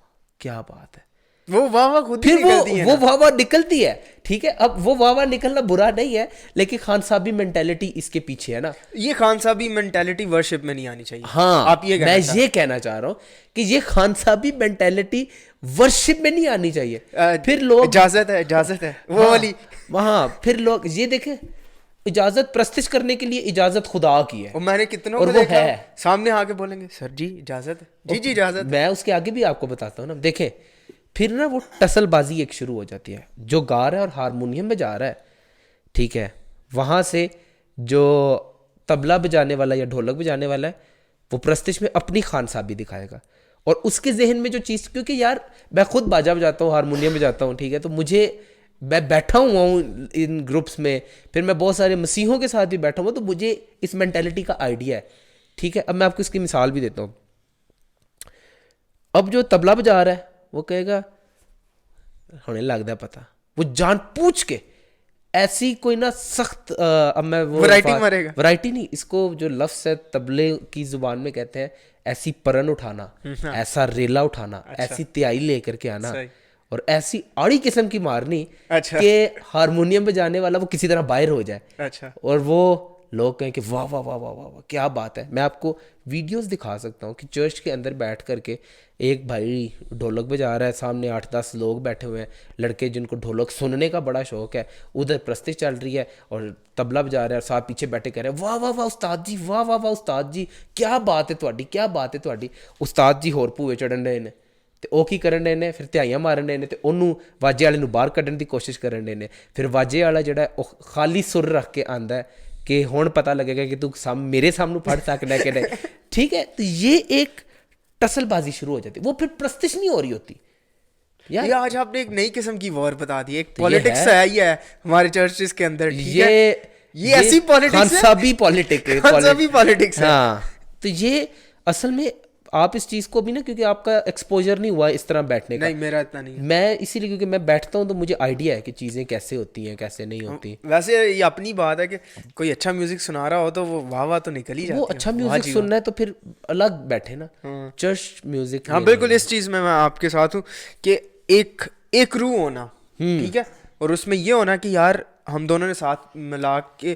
क्या बात है, वो वाह वाह खुद ही फिर निकलती है वो वाह वाह निकलती है, ठीक है। अब वो वाह वाह निकलना बुरा नहीं है, लेकिन खानसाबी मेंटेलिटी इसके पीछे है ना, ये खानसाबी मेंटेलिटी वर्शिप में नहीं आनी चाहिए। हाँ, आप ये मैं ये कहना चाह रहा हूँ कि ये खानसाबी मेंटेलिटी वर्शिप में नहीं आनी चाहिए। फिर लोग इजाजत है वो वाली, वहाँ फिर लोग ये देखें, इजाजत प्रस्तिश करने के लिए इजाजत खुदा की है, और मैंने कितनों और को वो देखा है सामने आके बोलेंगे सर जी इजाजत है, जी इजाजत। मैं उसके आगे भी आपको बताता हूँ ना, देखें फिर ना वो टसलबाजी एक शुरू हो जाती है, जो गा रहा है और हारमोनियम बजा रहा है, ठीक है, वहाँ से जो तबला बजाने वाला या ढोलक बजाने वाला है वो प्रस्तिश में अपनी खानसाबी दिखाएगा, और उसके जहन में जो चीज़, क्योंकि यार मैं खुद बाजा बजाता हूँ, हारमोनियम बजाता हूँ, ठीक है, तो मुझे मैं बैठा हुआ हूँ इन ग्रुप्स में, फिर मैं बहुत सारे मसीहों के साथ भी बैठा हुआ, तो मुझे इस मेंटेलिटी का आइडिया है, ठीक है। अब मैं आपको इसकी मिसाल भी देता हूँ। अब जो तबला बजा रहा है वो कहेगा हमें लगता है पता, वो जान पूछ के ऐसी कोई ना सख्त अब मैं वो वैरायटी मारेगा। वैरायटी नहीं, इसको जो लफ्ज़ है तबले की जुबान में कहते हैं ऐसी परन उठाना, ऐसा रेला उठाना, ऐसी त्याई लेकर के आना, सही। और ऐसी आड़ी किस्म की मारनी अच्छा। कि हारमोनियम बजाने वाला वो किसी तरह बाहर हो जाए, अच्छा। और वो लोग कहें कि वाह वाह वाह वाह वाह वाह क्या बात है। मैं आपको वीडियोस दिखा सकता हूँ कि चर्च के अंदर बैठ करके एक भाई ढोलक बजा रहा है, सामने 8-10 लोग बैठे हुए हैं, लड़के जिनको ढोलक सुनने का बड़ा शौक है, उधर प्रस्तिश चल रही है और तबला बजा रहा है, और साथ पीछे बैठे कह रहे हैं वाह वाह वाह उस्ताद जी, वाह वाह वाह उस्ताद जी, क्या बात है ਤੁਹਾਡੀ, क्या बात है ਤੁਹਾਡੀ। ਉਸਤਾਦ ਜੀ ਹੋਰ ਭੂਏ ਚੜਨ ਰਹੇ ਨੇ ਤੇ ਉਹ ਕੀ ਕਰਨ ਰਹੇ ਨੇ, ਫਿਰ ਧਿਆਈਆਂ ਮਾਰਨ ਰਹੇ ਨੇ ਤੇ ਉਹਨੂੰ ਵਾਜੇ ਵਾਲੇ ਨੂੰ ਬਾਹਰ ਕੱਢਣ ਦੀ ਕੋਸ਼ਿਸ਼ ਕਰਨ ਰਹੇ ਨੇ। ਫਿਰ ਵਾਜੇ ਵਾਲਾ ਜਿਹੜਾ ਉਹ ਖਾਲੀ ਸੁਰ ਰੱਖ ਕੇ ਆਂਦਾ है कि हुण पता लगेगा कि तू मेरे सामने पढ़ सकना है कि नहीं, ठीक है। तो ये एक टसलबाजी शुरू हो जाती है, वो फिर प्रस्तिश नहीं हो रही होती यार। ये आज आपने एक नई किस्म की वॉर बता दी, एक तो ये पॉलिटिक्स है। है ही है हमारे चर्चेस के अंदर, ठीक ये है? ये ऐसी पॉलिटिक्स है, खानसाबी पॉलिटिक्स खानसाबी पॉलिटिक्स है। हाँ, तो ये असल में आप इस चीज़ को भी ना, क्योंकि आपका एक्सपोजर नहीं हुआ इस तरह बैठने का, नहीं मेरा इतना नहीं है। मैं इसीलिए क्योंकि मैं बैठता हूँ तो मुझे आइडिया है कि चीज़ें कैसे होती हैं कैसे नहीं होती। वैसे ये अपनी बात है कि कोई अच्छा म्यूजिक सुना रहा हो तो वो वाह वाह तो निकल ही जाती वो है। अच्छा वाह म्यूजिक जी सुनना है तो फिर अलग बैठे ना, चर्च म्यूजिक। वाह। हाँ बिल्कुल, इस चीज में मैं आपके साथ हूँ कि एक रूह होना, ठीक है, और उसमें ये होना कि यार हम दोनों ने साथ मिला के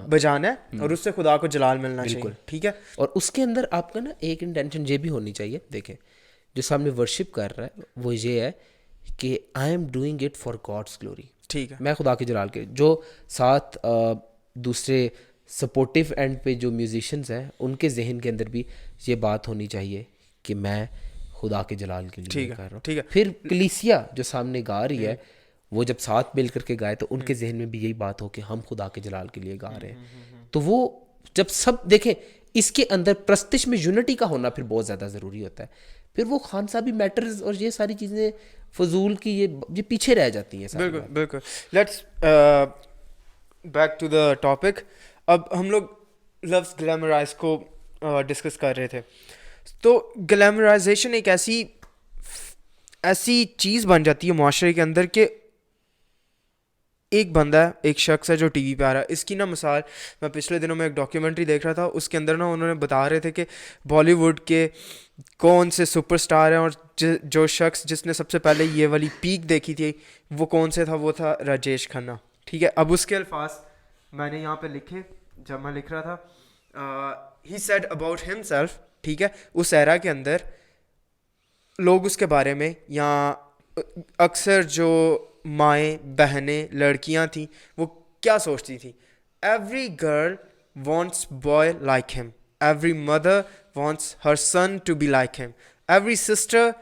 बजाना है और उससे खुदा को जलाल मिलना चाहिए, ठीक है। और उसके अंदर आपका ना एक इंटेंशन ये भी होनी चाहिए, देखें जो सामने वर्शिप कर रहा है वो ये है कि I am doing it for God's glory, ठीक है। मैं खुदा के जलाल के। जो साथ दूसरे सपोर्टिव एंड पे जो म्यूजिशियंस हैं उनके जहन के अंदर भी ये बात होनी चाहिए कि मैं खुदा के जलाल के लिए कर रहा हूँ, ठीक है। फिर कलीसिया जो सामने गा रही है वो जब साथ मिल करके गाए तो उनके जहन में भी यही बात हो कि हम खुदा के जलाल के लिए गा रहे हैं। तो वो जब सब देखें इसके अंदर प्रस्तिश में यूनिटी का होना फिर बहुत ज़्यादा ज़रूरी होता है, फिर वो खानसाबी मैटर्स और ये सारी चीज़ें फजूल की ये पीछे रह जाती हैं। बिल्कुल बिल्कुल। Let's back to the topic. अब हम लोग लव्स ग्लैमराइज को डिस्कस कर रहे थे, तो ग्लैमराइजेशन एक ऐसी चीज़ बन जाती है माशरे के अंदर कि एक बंदा है, एक शख्स है जो टीवी पे आ रहा है। इसकी ना मिसाल मैं पिछले दिनों में एक डॉक्यूमेंट्री देख रहा था, उसके अंदर ना उन्होंने बता रहे थे कि बॉलीवुड के कौन से सुपरस्टार हैं, और जो शख्स जिसने सबसे पहले ये वाली पीक देखी थी वो कौन से था, वो था राजेश खन्ना, ठीक है। अब उसके अल्फाज मैंने यहाँ पे लिखे जब मैं लिख रहा था, ही सेड अबाउट हिमसेल्फ, ठीक है। उस एरा के अंदर लोग उसके बारे में, या अक्सर जो माएँ बहनें लड़कियां थी वो क्या सोचती थी, every girl wants boy like him, every mother wants her son to be like him, every sister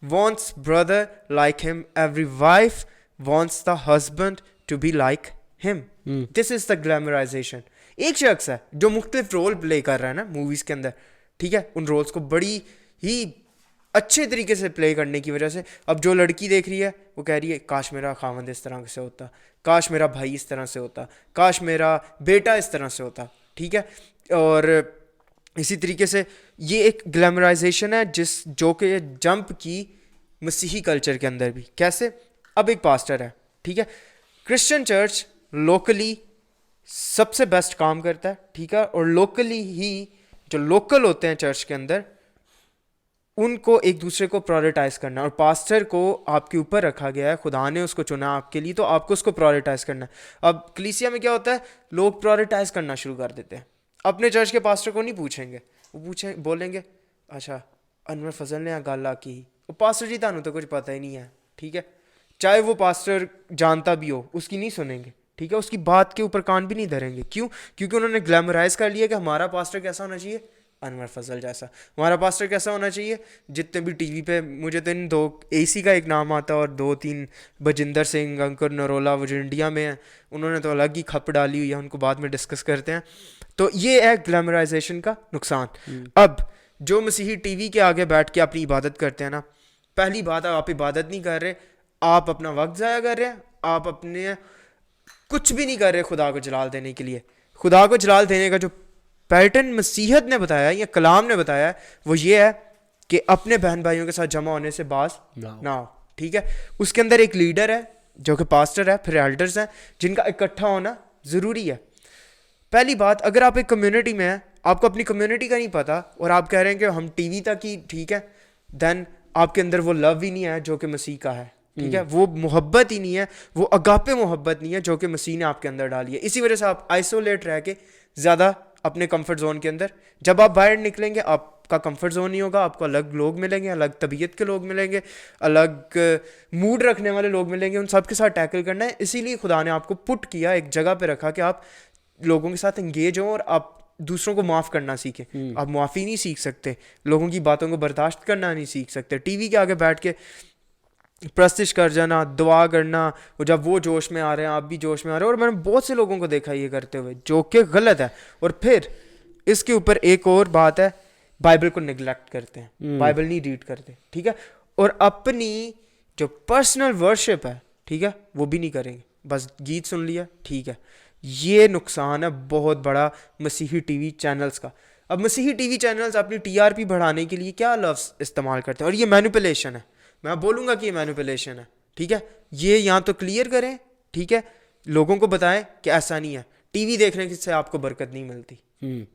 wants brother like him, every wife wants the husband to be like him. This is the glamorisation. एक शख्स है जो मुख्तलिफ role play कर रहा है ना movies के अंदर, ठीक है, उन रोल्स को बड़ी ही अच्छे तरीके से प्ले करने की वजह से अब जो लड़की देख रही है वो कह रही है काश मेरा खावंद इस तरह से होता, काश मेरा भाई इस तरह से होता, काश मेरा बेटा इस तरह से होता, ठीक है। और इसी तरीके से ये एक ग्लैमराइजेशन है जो कि जंप की मसीही कल्चर के अंदर भी। कैसे? अब एक पास्टर है, ठीक है, क्रिश्चियन चर्च लोकली सबसे बेस्ट काम करता है, ठीक है, और लोकली ही जो लोकल होते हैं चर्च के अंदर उनको एक दूसरे को प्रायोरिटाइज करना, और पास्टर को आपके ऊपर रखा गया है, खुदा ने उसको चुना आपके लिए, तो आपको उसको प्रायोरिटाइज करना है। अब कलीसिया में क्या होता है, लोग प्रायोरिटाइज करना शुरू कर देते हैं, अपने चर्च के पास्टर को नहीं पूछेंगे, वो बोलेंगे अच्छा अनवर फजल ने गल आकी, वो पास्टर जी थानू तो कुछ पता ही नहीं है, ठीक है, चाहे वो पास्टर जानता भी हो उसकी नहीं सुनेंगे, ठीक है, उसकी बात के ऊपर कान भी नहीं धरेंगे। क्यों? क्योंकि उन्होंने ग्लैमराइज कर लिया कि हमारा पास्टर कैसा होना चाहिए, अनवर फजल जैसा। हमारा पास्टर कैसा होना चाहिए, जितने भी टीवी पे, मुझे तो इन दो एसी का एक नाम आता है और 2-3 बजिंदर सिंह, अंकुर नरोला, वो जो इंडिया में हैं, उन्होंने तो अलग ही खप डाली हुई है, उनको बाद में डिस्कस करते हैं। तो ये है ग्लैमराइजेशन का नुकसान। अब जो मसीही टीवी के आगे बैठ के अपनी इबादत करते हैं ना, पहली बात आप इबादत नहीं कर रहे, आप अपना वक्त ज़ाया कर रहे हैं, आप अपने कुछ भी नहीं कर रहे खुदा को जलाल देने के लिए। खुदा को जलाल देने का जो पैटर्न मसीहत ने बताया या कलाम ने बताया है वो ये है कि अपने बहन भाइयों के साथ जमा होने से बाज ना हो, ठीक है। उसके अंदर एक लीडर है जो कि पास्टर है, फिर एल्डर्स हैं जिनका इकट्ठा होना ज़रूरी है। पहली बात, अगर आप एक कम्युनिटी में हैं, आपको अपनी कम्युनिटी का नहीं पता और आप कह रहे हैं कि हम टीवी तक ही ठीक है, देन आपके अंदर वो लव ही नहीं है जो कि मसीह का है, ठीक है। वो मोहब्बत ही नहीं है, वो अगापे मोहब्बत नहीं है जो कि मसीह ने आपके अंदर डाली है। इसी वजह से आप आइसोलेट रह के ज़्यादा अपने कंफर्ट जोन के अंदर, जब आप बाहर निकलेंगे आपका कंफर्ट जोन नहीं होगा, आपको अलग लोग मिलेंगे, अलग तबीयत के लोग मिलेंगे, अलग मूड रखने वाले लोग मिलेंगे, उन सब के साथ टैकल करना है। इसीलिए खुदा ने आपको पुट किया, एक जगह पे रखा कि आप लोगों के साथ एंगेज हों और आप दूसरों को माफ़ करना सीखें। आप माफ़ी नहीं सीख सकते, लोगों की बातों को बर्दाश्त करना नहीं सीख सकते। टीवी के आगे बैठ के प्रस्तिश कर जाना, दुआ करना, और जब वो जोश में आ रहे हैं आप भी जोश में आ रहे हो, और मैंने बहुत से लोगों को देखा ये करते हुए जो कि गलत है। और फिर इसके ऊपर एक और बात है, बाइबल को निगलेक्ट करते हैं, बाइबल नहीं रीड करते, ठीक है। और अपनी जो पर्सनल वर्शिप है, ठीक है, वो भी नहीं करेंगे, बस गीत सुन लिया, ठीक है। ये नुकसान है बहुत बड़ा मसीही टीवी चैनल्स का। अब मसीही टीवी चैनल्स अपनी टीआरपी बढ़ाने के लिए क्या लफ्ज़ इस्तेमाल करते हैं, और ये मैनिपुलेशन है। मैं बोलूँगा कि ये मैनिपुलेशन है, ठीक है। ये यहाँ तो क्लियर करें, ठीक है, लोगों को बताएं कि ऐसा नहीं है। टीवी देखने से आपको बरकत नहीं मिलती।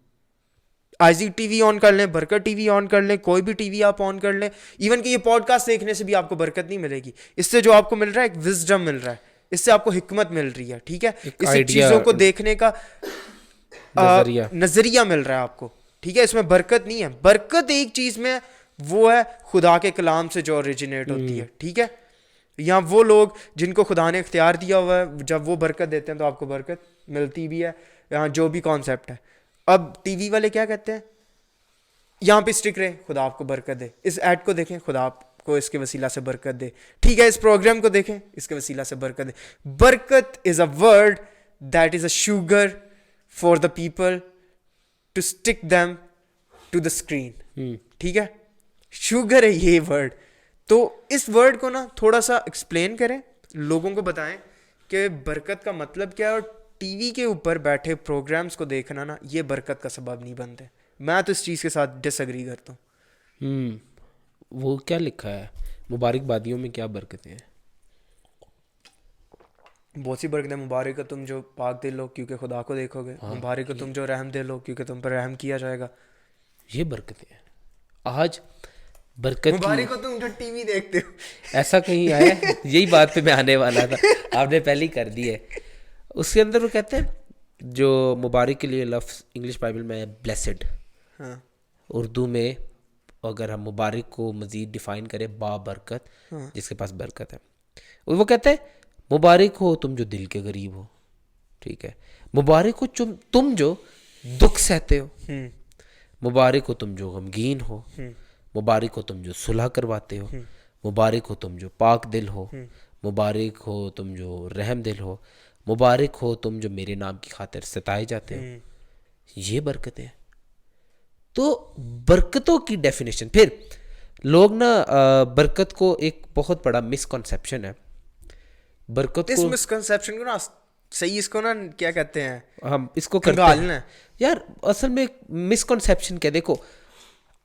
आईजी टीवी ऑन कर लें, बरकत टीवी ऑन कर लें, कोई भी टीवी आप ऑन कर लें, इवन कि ये पॉडकास्ट देखने से भी आपको बरकत नहीं मिलेगी। इससे जो आपको मिल रहा है एक विजडम मिल रहा है, इससे आपको हिकमत मिल रही है, ठीक है। इससे चीज़ों को देखने का नजरिया मिल रहा है आपको, ठीक है। इसमें बरकत नहीं है। बरकत एक चीज़ में वो है खुदा के कलाम से जो ओरिजिनेट होती है, ठीक है। या वो लोग जिनको खुदा ने इख्तियार दिया हुआ है, जब वो बरकत देते हैं तो आपको बरकत मिलती भी है। यहाँ जो भी कॉन्सेप्ट है, अब टीवी वाले क्या कहते हैं, यहाँ पे स्टिक रहे, खुदा आपको बरकत दे, इस ऐड को देखें, खुदा आपको इसके वसीला से बरकत दे, ठीक है, इस प्रोग्राम को देखें, इसके वसीला से बरकत दे। बरकत is a word that is a sugar for the people to stick them to the screen, ठीक है। शुगर है ये वर्ड। तो इस वर्ड को ना थोड़ा सा एक्सप्लेन करें, लोगों को बताएं कि बरकत का मतलब क्या है। और टीवी के ऊपर बैठे प्रोग्राम्स को देखना ना, ये बरकत का सबब नहीं बनते। मैं तो इस चीज़ के साथ डिसएग्री करता हूँ। वो क्या लिखा है, मुबारकबादियों में क्या बरकतें हैं? बहुत सी बरकतें। मुबारक हो तुम जो पाक दिल हो क्योंकि खुदा को देखोगे। मुबारक हो तुम जो रहम दिल हो क्योंकि तुम पर रहम किया जाएगा। ये बरकतें हैं। आज बरकत मुबारक हो तुम जो टीवी देखते हो। ऐसा कहीं आया है? यही बात पे मैं आने वाला था, आपने पहले ही कर दी है। उसके अंदर वो कहते हैं जो मुबारक के लिए लफ्ज़ इंग्लिश बाइबल में है ब्लेसेड। हाँ। उर्दू में अगर हम मुबारक को मज़ीद डिफ़ाइन करें, बाबरकत, जिसके पास बरकत है। और वो कहते हैं मुबारक हो तुम जो दिल के गरीब हो, ठीक है। मुबारक हो तुम जो दुख सहते हो। मुबारक हो तुम जो गमगीन हो। मुबारक हो तुम जो सुलह करवाते हो। मुबारक हो तुम जो पाक दिल हो। मुबारक हो तुम जो रहम दिल हो। मुबारक हो तुम जो मेरे नाम की खातिर सताए जाते हो। ये बरकतें हैं। तो बरकतों की डेफिनेशन, फिर लोग ना बरकत को एक बहुत बड़ा मिसकॉन्सेप्शन है। बरकत इस को मिसकंसेप्शन को ना सही, इसको ना क्या कहते हैं, हम इसको करते हैं यार। असल में मिसकॉन्सेप्शन क्या, देखो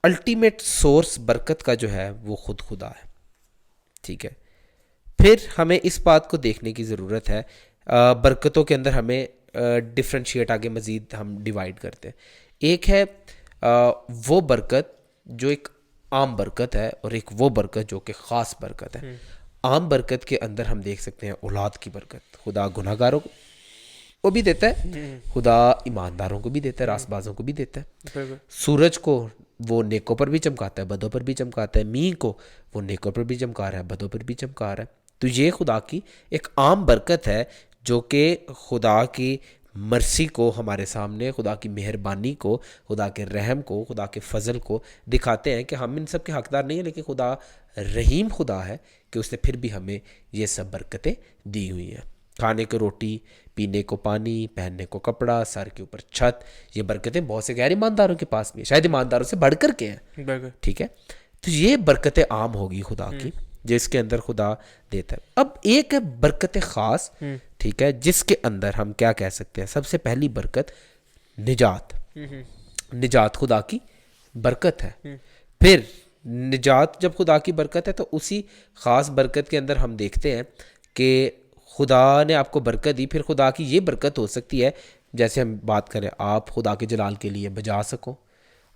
अल्टीमेट सोर्स बरकत का जो है वो खुदा है, ठीक है। फिर हमें इस बात को देखने की ज़रूरत है, बरकतों के अंदर हमें डिफ्रेंशिएट आगे मज़ीद हम डिवाइड करते हैं। एक है वो बरकत जो एक आम बरकत है, और एक वो बरकत जो कि ख़ास बरकत है। आम बरकत के अंदर हम देख सकते हैं औलाद की बरकत, खुदा गुनाहगारों को भी देता है, खुदा ईमानदारों को भी देता है, रासबाजों को भी देता है। सूरज को वो नेकों पर भी चमकाता है, बदों पर भी चमकाता है। मींह को वो नेकों पर भी चमका रहा है, बदों पर भी चमका रहा है। तो ये खुदा की एक आम बरकत है जो कि खुदा की मर्सी को हमारे सामने, खुदा की मेहरबानी को, खुदा के रहम को, खुदा के फजल को दिखाते हैं कि हम इन सब के हकदार नहीं हैं, लेकिन खुदा रहीम खुदा है कि उसने फिर भी हमें ये सब बरकतें दी हुई हैं। खाने को रोटी, पीने को पानी, पहनने को कपड़ा, सर के ऊपर छत, ये बरकतें बहुत से गैर ईमानदारों के पास भी है, शायद ईमानदारों से बढ़ कर के हैं, ठीक है। तो ये बरकतें आम होगी खुदा की। जिसके अंदर खुदा देता है। अब एक है बरकत ख़ास, ठीक है, जिसके अंदर हम क्या कह सकते हैं, सबसे पहली बरकत निजात। निजात खुदा की बरकत है। फिर निजात जब खुदा की बरकत है तो उसी ख़ास बरकत के अंदर हम देखते हैं कि खुदा ने आपको बरकत दी। फिर खुदा की ये बरकत हो सकती है, जैसे हम बात करें, आप खुदा के जलाल के लिए बजा सको,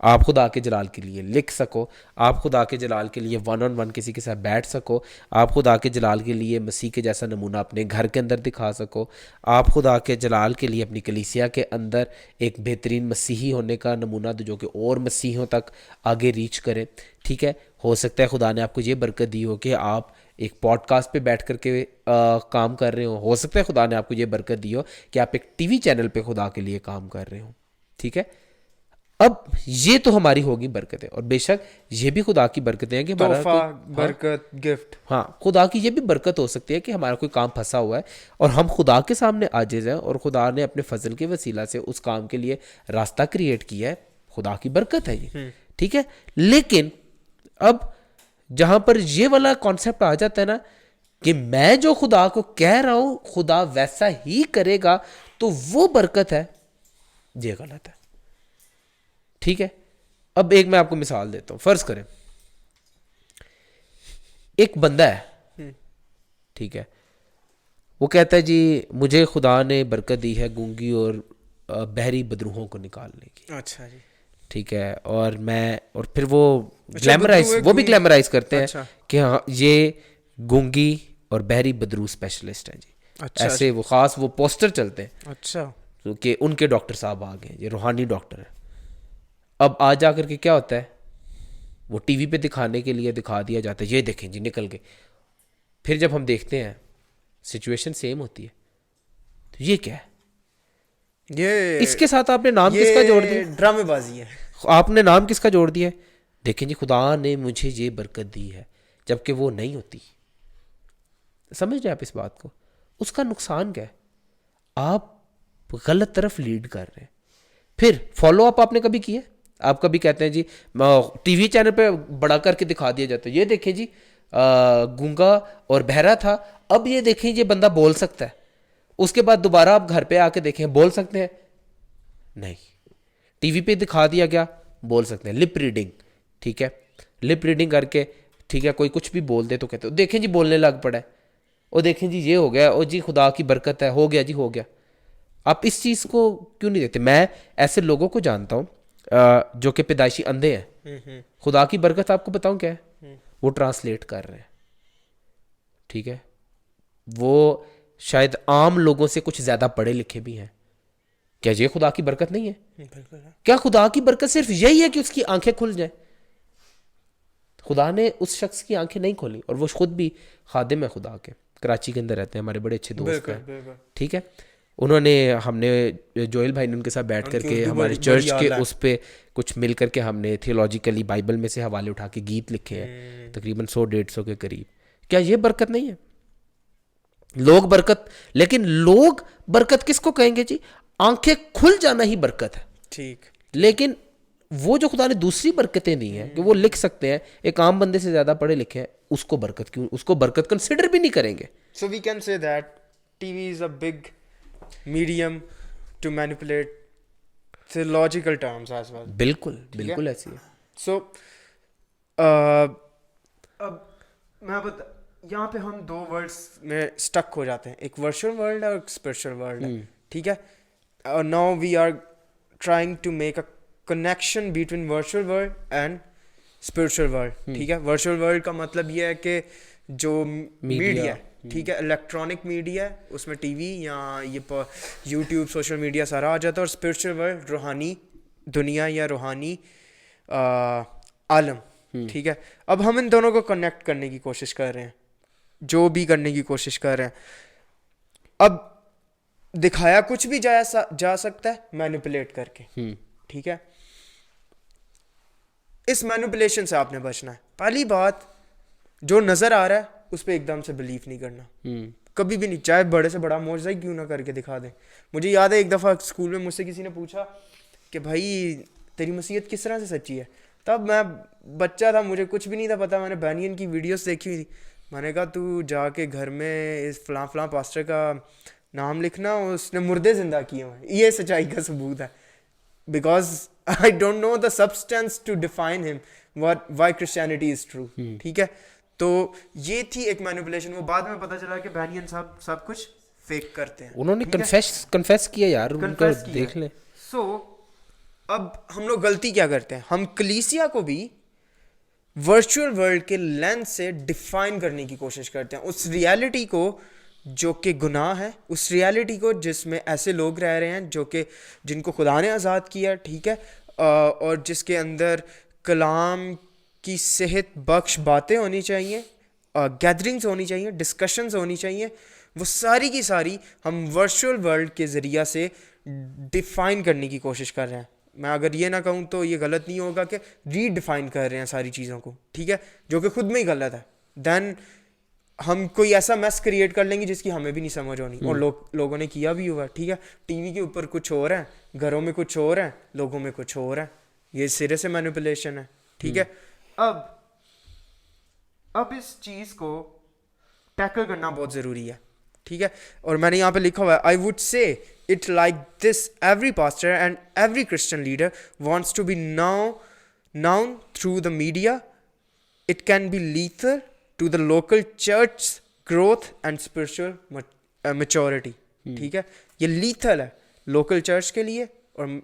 आप खुदा के जलाल के लिए लिख सको, आप खुदा के जलाल के लिए वन ऑन वन किसी के साथ बैठ सको, आप खुदा के जलाल के लिए मसीह के जैसा नमूना अपने घर के अंदर दिखा सको, आप खुदा के जलाल के लिए अपनी कलीसिया के अंदर एक बेहतरीन मसीही होने का नमूना दो जो कि और मसीहों तक आगे रीच करे। ठीक है, हो सकता है खुदा ने आपको ये बरकत दी हो कि आप एक पॉडकास्ट पे बैठ करके काम कर रहे हो सकता है खुदा ने आपको ये बरकत दी हो कि आप एक टीवी चैनल पे खुदा के लिए काम कर रहे हो। ठीक है, अब ये तो हमारी होगी बरकतें, और बेशक ये भी खुदा की बरकतें हैं कि तोहफा, बरकत, गिफ्ट। हाँ, खुदा की ये भी बरकत हो सकती है कि हमारा कोई काम फंसा हुआ है और हम खुदा के सामने आजिज़ हैं और खुदा ने अपने फजल के वसीला से उस काम के लिए रास्ता क्रिएट किया है। खुदा की बरकत है ये, ठीक है। लेकिन अब जहां पर ये वाला कॉन्सेप्ट आ जाता है ना कि मैं जो खुदा को कह रहा हूं खुदा वैसा ही करेगा, तो वो बरकत है, ये गलत है। ठीक है, अब एक मैं आपको मिसाल देता हूं। फर्ज करें एक बंदा है, ठीक है, वो कहता है जी मुझे खुदा ने बरकत दी है गूंगी और बहरी बदरूहों को निकालने की। अच्छा जी, ठीक है, और फिर वो ग्लैमराइज, वो भी ग्लैमराइज करते हैं। अच्छा। कि हाँ ये गूंगी और बहरी बदरू स्पेशलिस्ट हैं जी। अच्छा, ऐसे वो खास वो पोस्टर चलते हैं। अच्छा, तो कि उनके डॉक्टर साहब आ गए, ये रूहानी डॉक्टर है। अब आ जा करके क्या होता है, वो टीवी पे दिखाने के लिए दिखा दिया जाता है, ये देखें जी निकल गए। फिर जब हम देखते हैं सिचुएशन सेम होती है, तो ये क्या है, ये इसके साथ आपने नाम किसका जोड़ दिया? ड्रामेबाजी है। आपने नाम किसका जोड़ दिया? देखें जी खुदा ने मुझे ये बरकत दी है, जबकि वो नहीं होती। समझ रहे आप इस बात को? उसका नुकसान क्या है? आप गलत तरफ लीड कर रहे हैं। फिर फॉलो अप आपने कभी किया? आप कभी कहते हैं जी टीवी चैनल पे बड़ा करके दिखा दिया जाता है, ये देखें जी गूंगा और बहरा था, अब ये देखें ये बंदा बोल सकता है। उसके बाद दोबारा आप घर पे आके देखें, बोल सकते हैं? नहीं, टीवी पे दिखा दिया गया, बोल सकते हैं। लिप रीडिंग, ठीक है, लिप रीडिंग करके, ठीक है, कोई कुछ भी बोल दे तो कहते हो देखें जी बोलने लग पड़ा है, और देखें जी ये हो गया, और जी खुदा की बरकत है, हो गया जी हो गया। आप इस चीज़ को क्यों नहीं देखते? मैं ऐसे लोगों को जानता हूँ जो कि पैदाइशी अंधे हैं। खुदा की बरकत आपको बताऊं क्या है? वो ट्रांसलेट कर रहे हैं। ठीक है, वो शायद आम लोगों से कुछ ज़्यादा पढ़े लिखे भी हैं। क्या ये खुदा की बरकत नहीं है? क्या खुदा की बरकत सिर्फ यही है कि उसकी आंखें खुल जाए? खुदा ने उस शख्स की आंखें नहीं खोली, और वो खुद भी खादिम है खुदा के, कराची के अंदर रहते हैं, हमारे बड़े अच्छे दोस्त हैं। ठीक है, उन्होंने, हमने जोएल भाई ने उनके साथ बैठ करके हमारे चर्च के उस पे कुछ मिल करके हमने थियोलॉजिकली बाइबल में से हवाले उठा के गीत लिखे हैं, तकरीबन 100-150 के करीब। क्या ये बरकत नहीं है? लोग बरकत, लेकिन लोग बरकत किसको कहेंगे जी? आंखें खुल जाना ही बरकत है। ठीक, लेकिन वो जो खुदा ने दूसरी बरकतें दी हैं कि वो लिख सकते हैं, एक आम बंदे से ज्यादा पढ़े लिखे हैं, उसको बरकत क्यों, उसको बरकत कंसिडर भी नहीं करेंगे। So we can say that TV is a big medium to manipulate theological terms as well. बिल्कुल ऐसी है। So अब मैं बता, यहाँ पे हम दो वर्ड्स में स्टक हो जाते हैं, एक वर्चुअल वर्ल्ड और एक स्पिरिचुअल वर्ल्ड है। ठीक है, और now we are trying to make a connection between virtual world and spiritual world. ठीक है, वर्चुअल वर्ल्ड का मतलब ये है कि जो मीडिया, ठीक है, इलेक्ट्रॉनिक मीडिया है, उसमें टीवी या ये यूट्यूब, सोशल मीडिया सारा आ जाता है। और स्पिरिचुअल वर्ल्ड रूहानी दुनिया या रूहानी आलम। ठीक है, अब हम इन दोनों को कनेक्ट करने की कोशिश कर रहे हैं, जो भी करने की कोशिश कर रहे हैं। अब दिखाया कुछ भी जा सकता है मैनिपुलेट करके। ठीक है, इस मैनिपुलेशन से आपने बचना है। पहली बात, जो नजर आ रहा है उस पर एकदम से बिलीव नहीं करना, कभी भी नहीं, चाहे बड़े से बड़ा मौजज़ा ही क्यों ना करके दिखा दें। मुझे याद है एक दफ़ा स्कूल में मुझसे किसी ने पूछा कि भाई तेरी मसीहत किस तरह से सच्ची है। तब मैं बच्चा था, मुझे कुछ भी नहीं था पता, मैंने बैनियन की वीडियोस देखी हुई थी। मैंने कहा तू जाके घर में इस फलां फलां पास्टर का नाम लिखना, उसने मुर्दे जिंदा किए हुए, ये सच्चाई का सबूत है। Because I don't know the substance to define him what why Christianity is true. ठीक है, तो ये थी एक मैनिपुलेशन। वो बाद में पता चला कि बहनियन साहब सब कुछ फेक करते हैं। उन्होंने ठीक है? कन्फेस किया यार, उनको कन्फेस किया। देख ले। सो अब हम लोग गलती क्या करते हैं, हम कलीसिया को भी वर्चुअल वर्ल्ड के लेंस से डिफाइन करने की कोशिश करते हैं, उस रियलिटी को जो कि गुनाह है, उस रियलिटी को जिसमें ऐसे लोग रह रहे हैं जो कि जिनको खुदा ने आज़ाद किया, ठीक है, और जिसके अंदर कलाम की सेहत बख्श बातें होनी चाहिए, गैदरिंग्स होनी चाहिए, डिस्कशंस होनी चाहिए, वो सारी की सारी हम वर्चुअल वर्ल्ड के ज़रिया से डिफाइन करने की कोशिश कर रहे हैं। मैं अगर ये ना कहूँ तो ये गलत नहीं होगा कि रीडिफाइन कर रहे हैं सारी चीज़ों को, ठीक है, जो कि खुद में ही गलत है। देन हम कोई ऐसा मैस क्रिएट कर लेंगे जिसकी हमें भी नहीं समझ होनी, और लोगों ने किया भी हुआ। ठीक है, टीवी के ऊपर कुछ और है, घरों में कुछ और है, लोगों में कुछ और है। ये सिरे से मैनिपुलेशन है। ठीक है, अब इस चीज़ को टैकल करना बहुत ज़रूरी है। ठीक है, और मैंने यहाँ पे लिखा हुआ है, I would say it like this every pastor and every Christian leader wants to be known through the media. It can be lethal to the local church's growth and spiritual maturity. ठीक है, ये lethal है local church के लिए और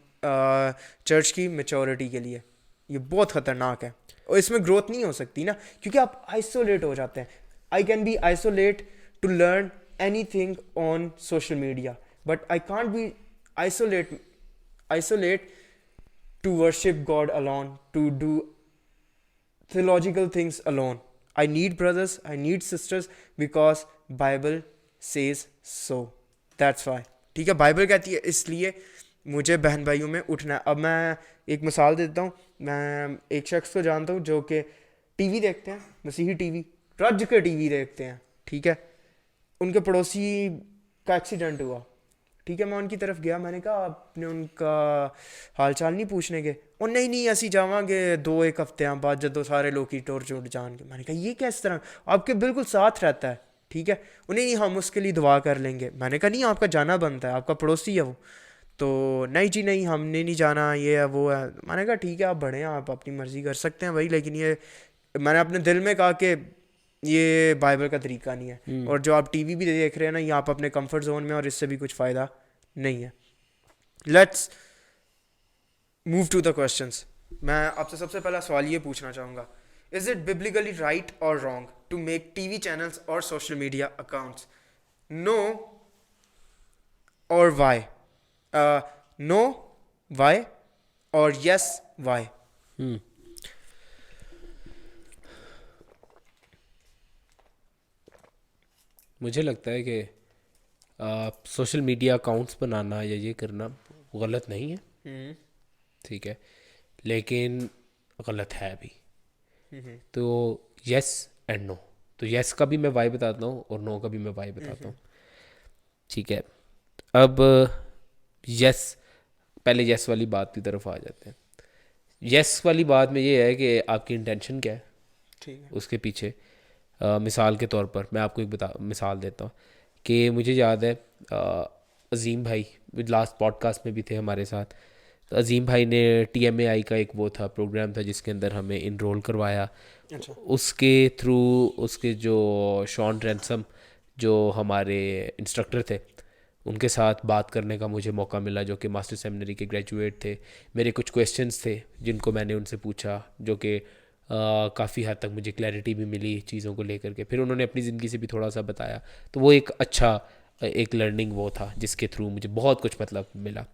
church की maturity के लिए। ये बहुत ख़तरनाक है और इसमें ग्रोथ नहीं हो सकती ना, क्योंकि आप आइसोलेट हो जाते हैं। I can be isolate to learn anything on social media, but I can't be isolate to worship God alone, to do theological things alone. I need brothers, I need sisters, because Bible says so. That's why. ठीक है, Bible कहती है, इसलिए मुझे बहन भाइयों में उठना है। अब मैं एक मिसाल देता हूँ। मैं एक शख्स को जानता हूँ जो कि टीवी देखते हैं, मसीही टीवी, रज के टीवी देखते हैं। ठीक है, उनके पड़ोसी का एक्सीडेंट हुआ। ठीक है, मैं उनकी तरफ गया, मैंने कहा आपने उनका हाल चाल नहीं पूछने के? और नहीं असी जावांगे 2-1 हफ्ते बाद जब सारे लोग की टोर चोट जान के। मैंने कहा ये किस तरह, आपके बिल्कुल साथ रहता है। ठीक है, उन्हें नहीं, हम उसके लिए दुआ कर लेंगे। मैंने कहा नहीं, आपका जाना बनता है, आपका पड़ोसी है वो। तो नहीं जी नहीं, हमने नहीं जाना, ये है वो है। मैंने कहा ठीक है, आप बढ़े, आप अपनी मर्ज़ी कर सकते हैं भाई, लेकिन ये मैंने अपने दिल में कहा कि ये बाइबल का तरीका नहीं है। और जो आप टीवी भी देख रहे हैं ना, ये आप अपने कंफर्ट जोन में, और इससे भी कुछ फ़ायदा नहीं है। Let's move to the questions. मैं आपसे सबसे पहला सवाल ये पूछना चाहूँगा, इज़ इट बिब्लिकली राइट और wrong to make TV channels और सोशल मीडिया अकाउंट्स? नो और वाई? नो वाई और यस वाई? मुझे लगता है कि सोशल मीडिया अकाउंट्स बनाना या ये करना गलत नहीं है, ठीक है, लेकिन गलत है भी। तो यस एंड नो। तो यस का भी मैं वाई बताता हूँ और नो का भी मैं वाई बताता हूँ। ठीक है, अब यस, पहले यस वाली बात की तरफ आ जाते हैं। यस वाली बात में ये है कि आपकी इंटेंशन क्या है, ठीक है, उसके पीछे। मिसाल के तौर पर मैं आपको एक मिसाल देता हूँ कि मुझे याद है अज़ीम भाई लास्ट पॉडकास्ट में भी थे हमारे साथ। तो अज़ीम भाई ने TMAI का एक वो था, प्रोग्राम था, जिसके अंदर हमें इनरोल करवाया। अच्छा। उसके थ्रू उसके जो शॉन रैनसम जो हमारे इंस्ट्रक्टर थे, उनके साथ बात करने का मुझे मौका मिला, जो कि मास्टर सेमिनरी के ग्रेजुएट थे। मेरे कुछ क्वेश्चंस थे जिनको मैंने उनसे पूछा, जो कि काफ़ी हद तक मुझे क्लैरिटी भी मिली चीज़ों को लेकर के। फिर उन्होंने अपनी ज़िंदगी से भी थोड़ा सा बताया, तो वो एक अच्छा एक लर्निंग वो था जिसके थ्रू मुझे बहुत कुछ मतलब मिला।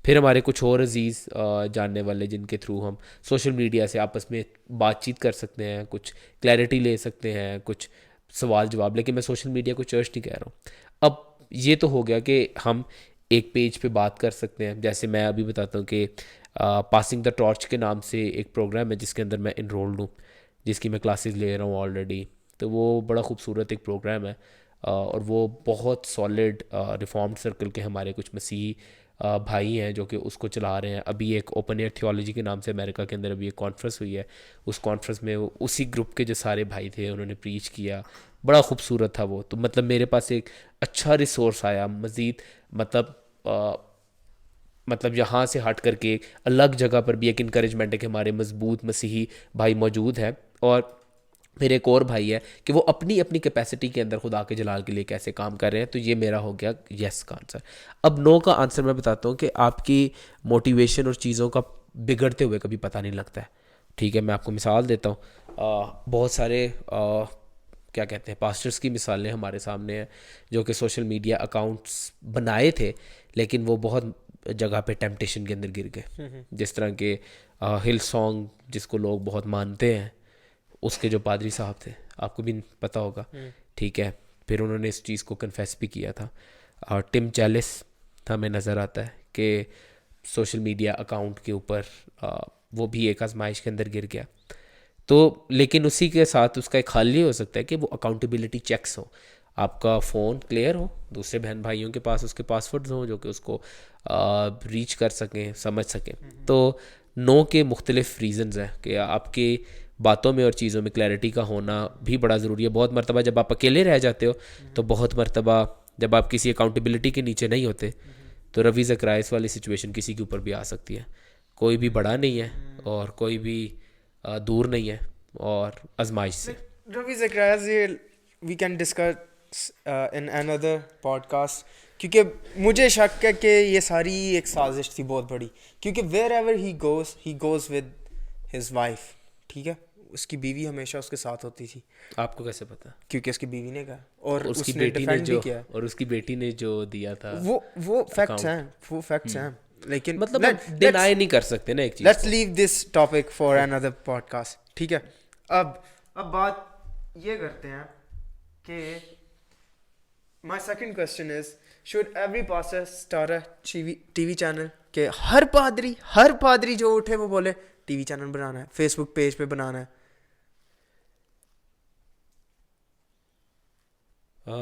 फिर हमारे कुछ और अजीज़ जानने वाले, जिनके थ्रू हम सोशल मीडिया से आपस में बातचीत कर सकते हैं, कुछ क्लैरिटी ले सकते हैं, कुछ सवाल जवाब। लेकिन मैं सोशल मीडिया को चर्च नहीं कह रहा हूँ। अब ये तो हो गया कि हम एक पेज पे बात कर सकते हैं। जैसे मैं अभी बताता हूँ कि पासिंग द टॉर्च के नाम से एक प्रोग्राम है जिसके अंदर मैं इनरोल्ड हूँ, जिसकी मैं क्लासेस ले रहा हूँ ऑलरेडी। तो वो बड़ा खूबसूरत एक प्रोग्राम है और वो बहुत सॉलिड रिफॉर्म्ड सर्कल के हमारे कुछ मसीही भाई हैं जो कि उसको चला रहे हैं। अभी एक ओपन एयर थियोलॉजी के नाम से अमेरिका के अंदर अभी एक कॉन्फ्रेंस हुई है। उस कॉन्फ्रेंस में उसी ग्रुप के जो सारे भाई थे उन्होंने प्रीच किया, बड़ा खूबसूरत था वो। तो मतलब मेरे पास एक अच्छा रिसोर्स आया मज़ीद, मतलब यहाँ से हट करके एक अलग जगह पर भी एक इनक्रेजमेंट है कि हमारे मजबूत मसीही भाई मौजूद हैं। और फिर एक और भाई है कि वो अपनी अपनी कैपेसिटी के अंदर खुदा के जलाल के लिए कैसे काम कर रहे हैं। तो ये मेरा हो गया यस का आंसर। अब नो का आंसर मैं बताता हूँ कि आपकी मोटिवेशन और चीज़ों का बिगड़ते हुए कभी पता नहीं लगता है। ठीक है, मैं आपको मिसाल देता हूँ। बहुत सारे क्या कहते हैं पास्टर्स की मिसालें हमारे सामने हैं जो कि सोशल मीडिया अकाउंट्स बनाए थे, लेकिन वो बहुत जगह पे टेम्पटेशन के अंदर गिर गए। जिस तरह के हिल सॉन्ग जिसको लोग बहुत मानते हैं, उसके जो पादरी साहब थे, आपको भी पता होगा। ठीक है, फिर उन्होंने इस चीज़ को कन्फेस भी किया था। और टिम चैलिस हमें नज़र आता है कि सोशल मीडिया अकाउंट के ऊपर वो भी एक आजमाइश के अंदर गिर गया। तो लेकिन उसी के साथ उसका एक हल ये हो सकता है कि वो अकाउंटेबिलिटी चेक्स हो, आपका फ़ोन क्लियर हो, दूसरे बहन भाइयों के पास उसके पासवर्ड्स हों जो कि उसको रीच कर सकें, समझ सकें। तो नो के मुख्तलिफ रीज़न्स हैं कि आपके बातों में और चीज़ों में क्लैरिटी का होना भी बड़ा ज़रूरी है। बहुत मरतबा जब आप अकेले रह जाते हो, तो बहुत मरतबा जब आप किसी अकाउंटेबिलिटी के नीचे नहीं होते, तो रवि ज़कराइस वाली सिचुएशन किसी के ऊपर भी आ सकती है। कोई भी बड़ा नहीं है और कोई भी दूर नहीं है और आजमाइश से। रवि ज़कराया ये we can discuss in another podcast, क्योंकि मुझे शक है कि ये सारी एक साजिश थी बहुत बड़ी, क्योंकि wherever he goes with his wife. ठीक है, उसकी बीवी हमेशा उसके साथ होती थी। आपको कैसे पता? क्योंकि उसकी बीवी ने कहा और उसकी उसने बेटी ने डिफेंड भी जो किया। और उसकी बेटी ने जो दिया था वो फैक्ट्स account। हैं, वो फैक्ट्स हैं, लेकिन मतलब डिनाई नहीं कर सकते ना एक चीज़ लेट्स को। Leave this topic for another podcast. ठीक है, अब बात ये करते हैं कि my second question is, should every pastor start a TV channel? के हर पादरी जो उठे वो बोले टीवी चैनल बनाना है, फेसबुक पेज पे बनाना है।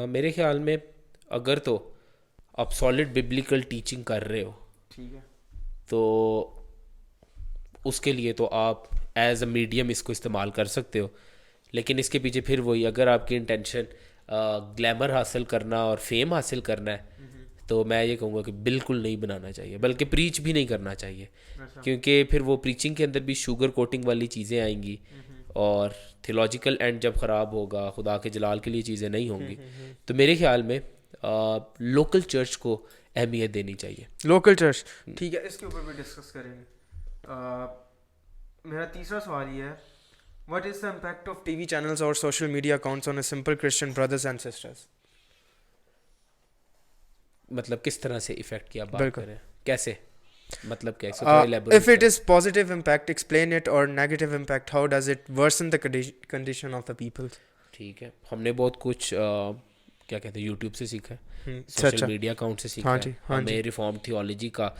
मेरे ख्याल में अगर तो आप सॉलिड बिब्लिकल टीचिंग कर रहे हो, ठीक है, तो उसके लिए तो आप एज अ मीडियम इसको इस्तेमाल कर सकते हो। लेकिन इसके पीछे फिर वही, अगर आपकी इंटेंशन ग्लैमर हासिल करना और फेम हासिल करना है, तो मैं ये कहूँगा कि बिल्कुल नहीं बनाना चाहिए, बल्कि प्रीच भी नहीं करना चाहिए। क्योंकि फिर वो प्रीचिंग के अंदर भी शुगर कोटिंग वाली चीज़ें आएंगी और थियोलॉजिकल एंड जब ख़राब होगा, खुदा के जलाल के लिए चीज़ें नहीं होंगी। तो मेरे ख्याल में लोकल चर्च को अहमियत देनी चाहिए। लोकल चर्च, ठीक है, इसके ऊपर भी डिस्कस करेंगे। मेरा तीसरा सवाल ये है, what is the impact of TV channels और social media accounts on a simple Christian brothers and sisters? मतलब किस तरह से इफेक्ट की आप बात बिल्कुल। करें, कैसे, मतलब क्या, इसको थोड़ा elaborate If it करें। is positive impact, explain it, or negative impact, how does it worsen the condition of the people? ठीक है, हमने बहुत कुछ क्या कहते हैं यूट्यूब से सीखा है, अच्छा, सोशल मीडिया अकाउंट से सीखा हाँ है, जी, हाँ हमें जी। रिफॉर्म थियोलॉजी का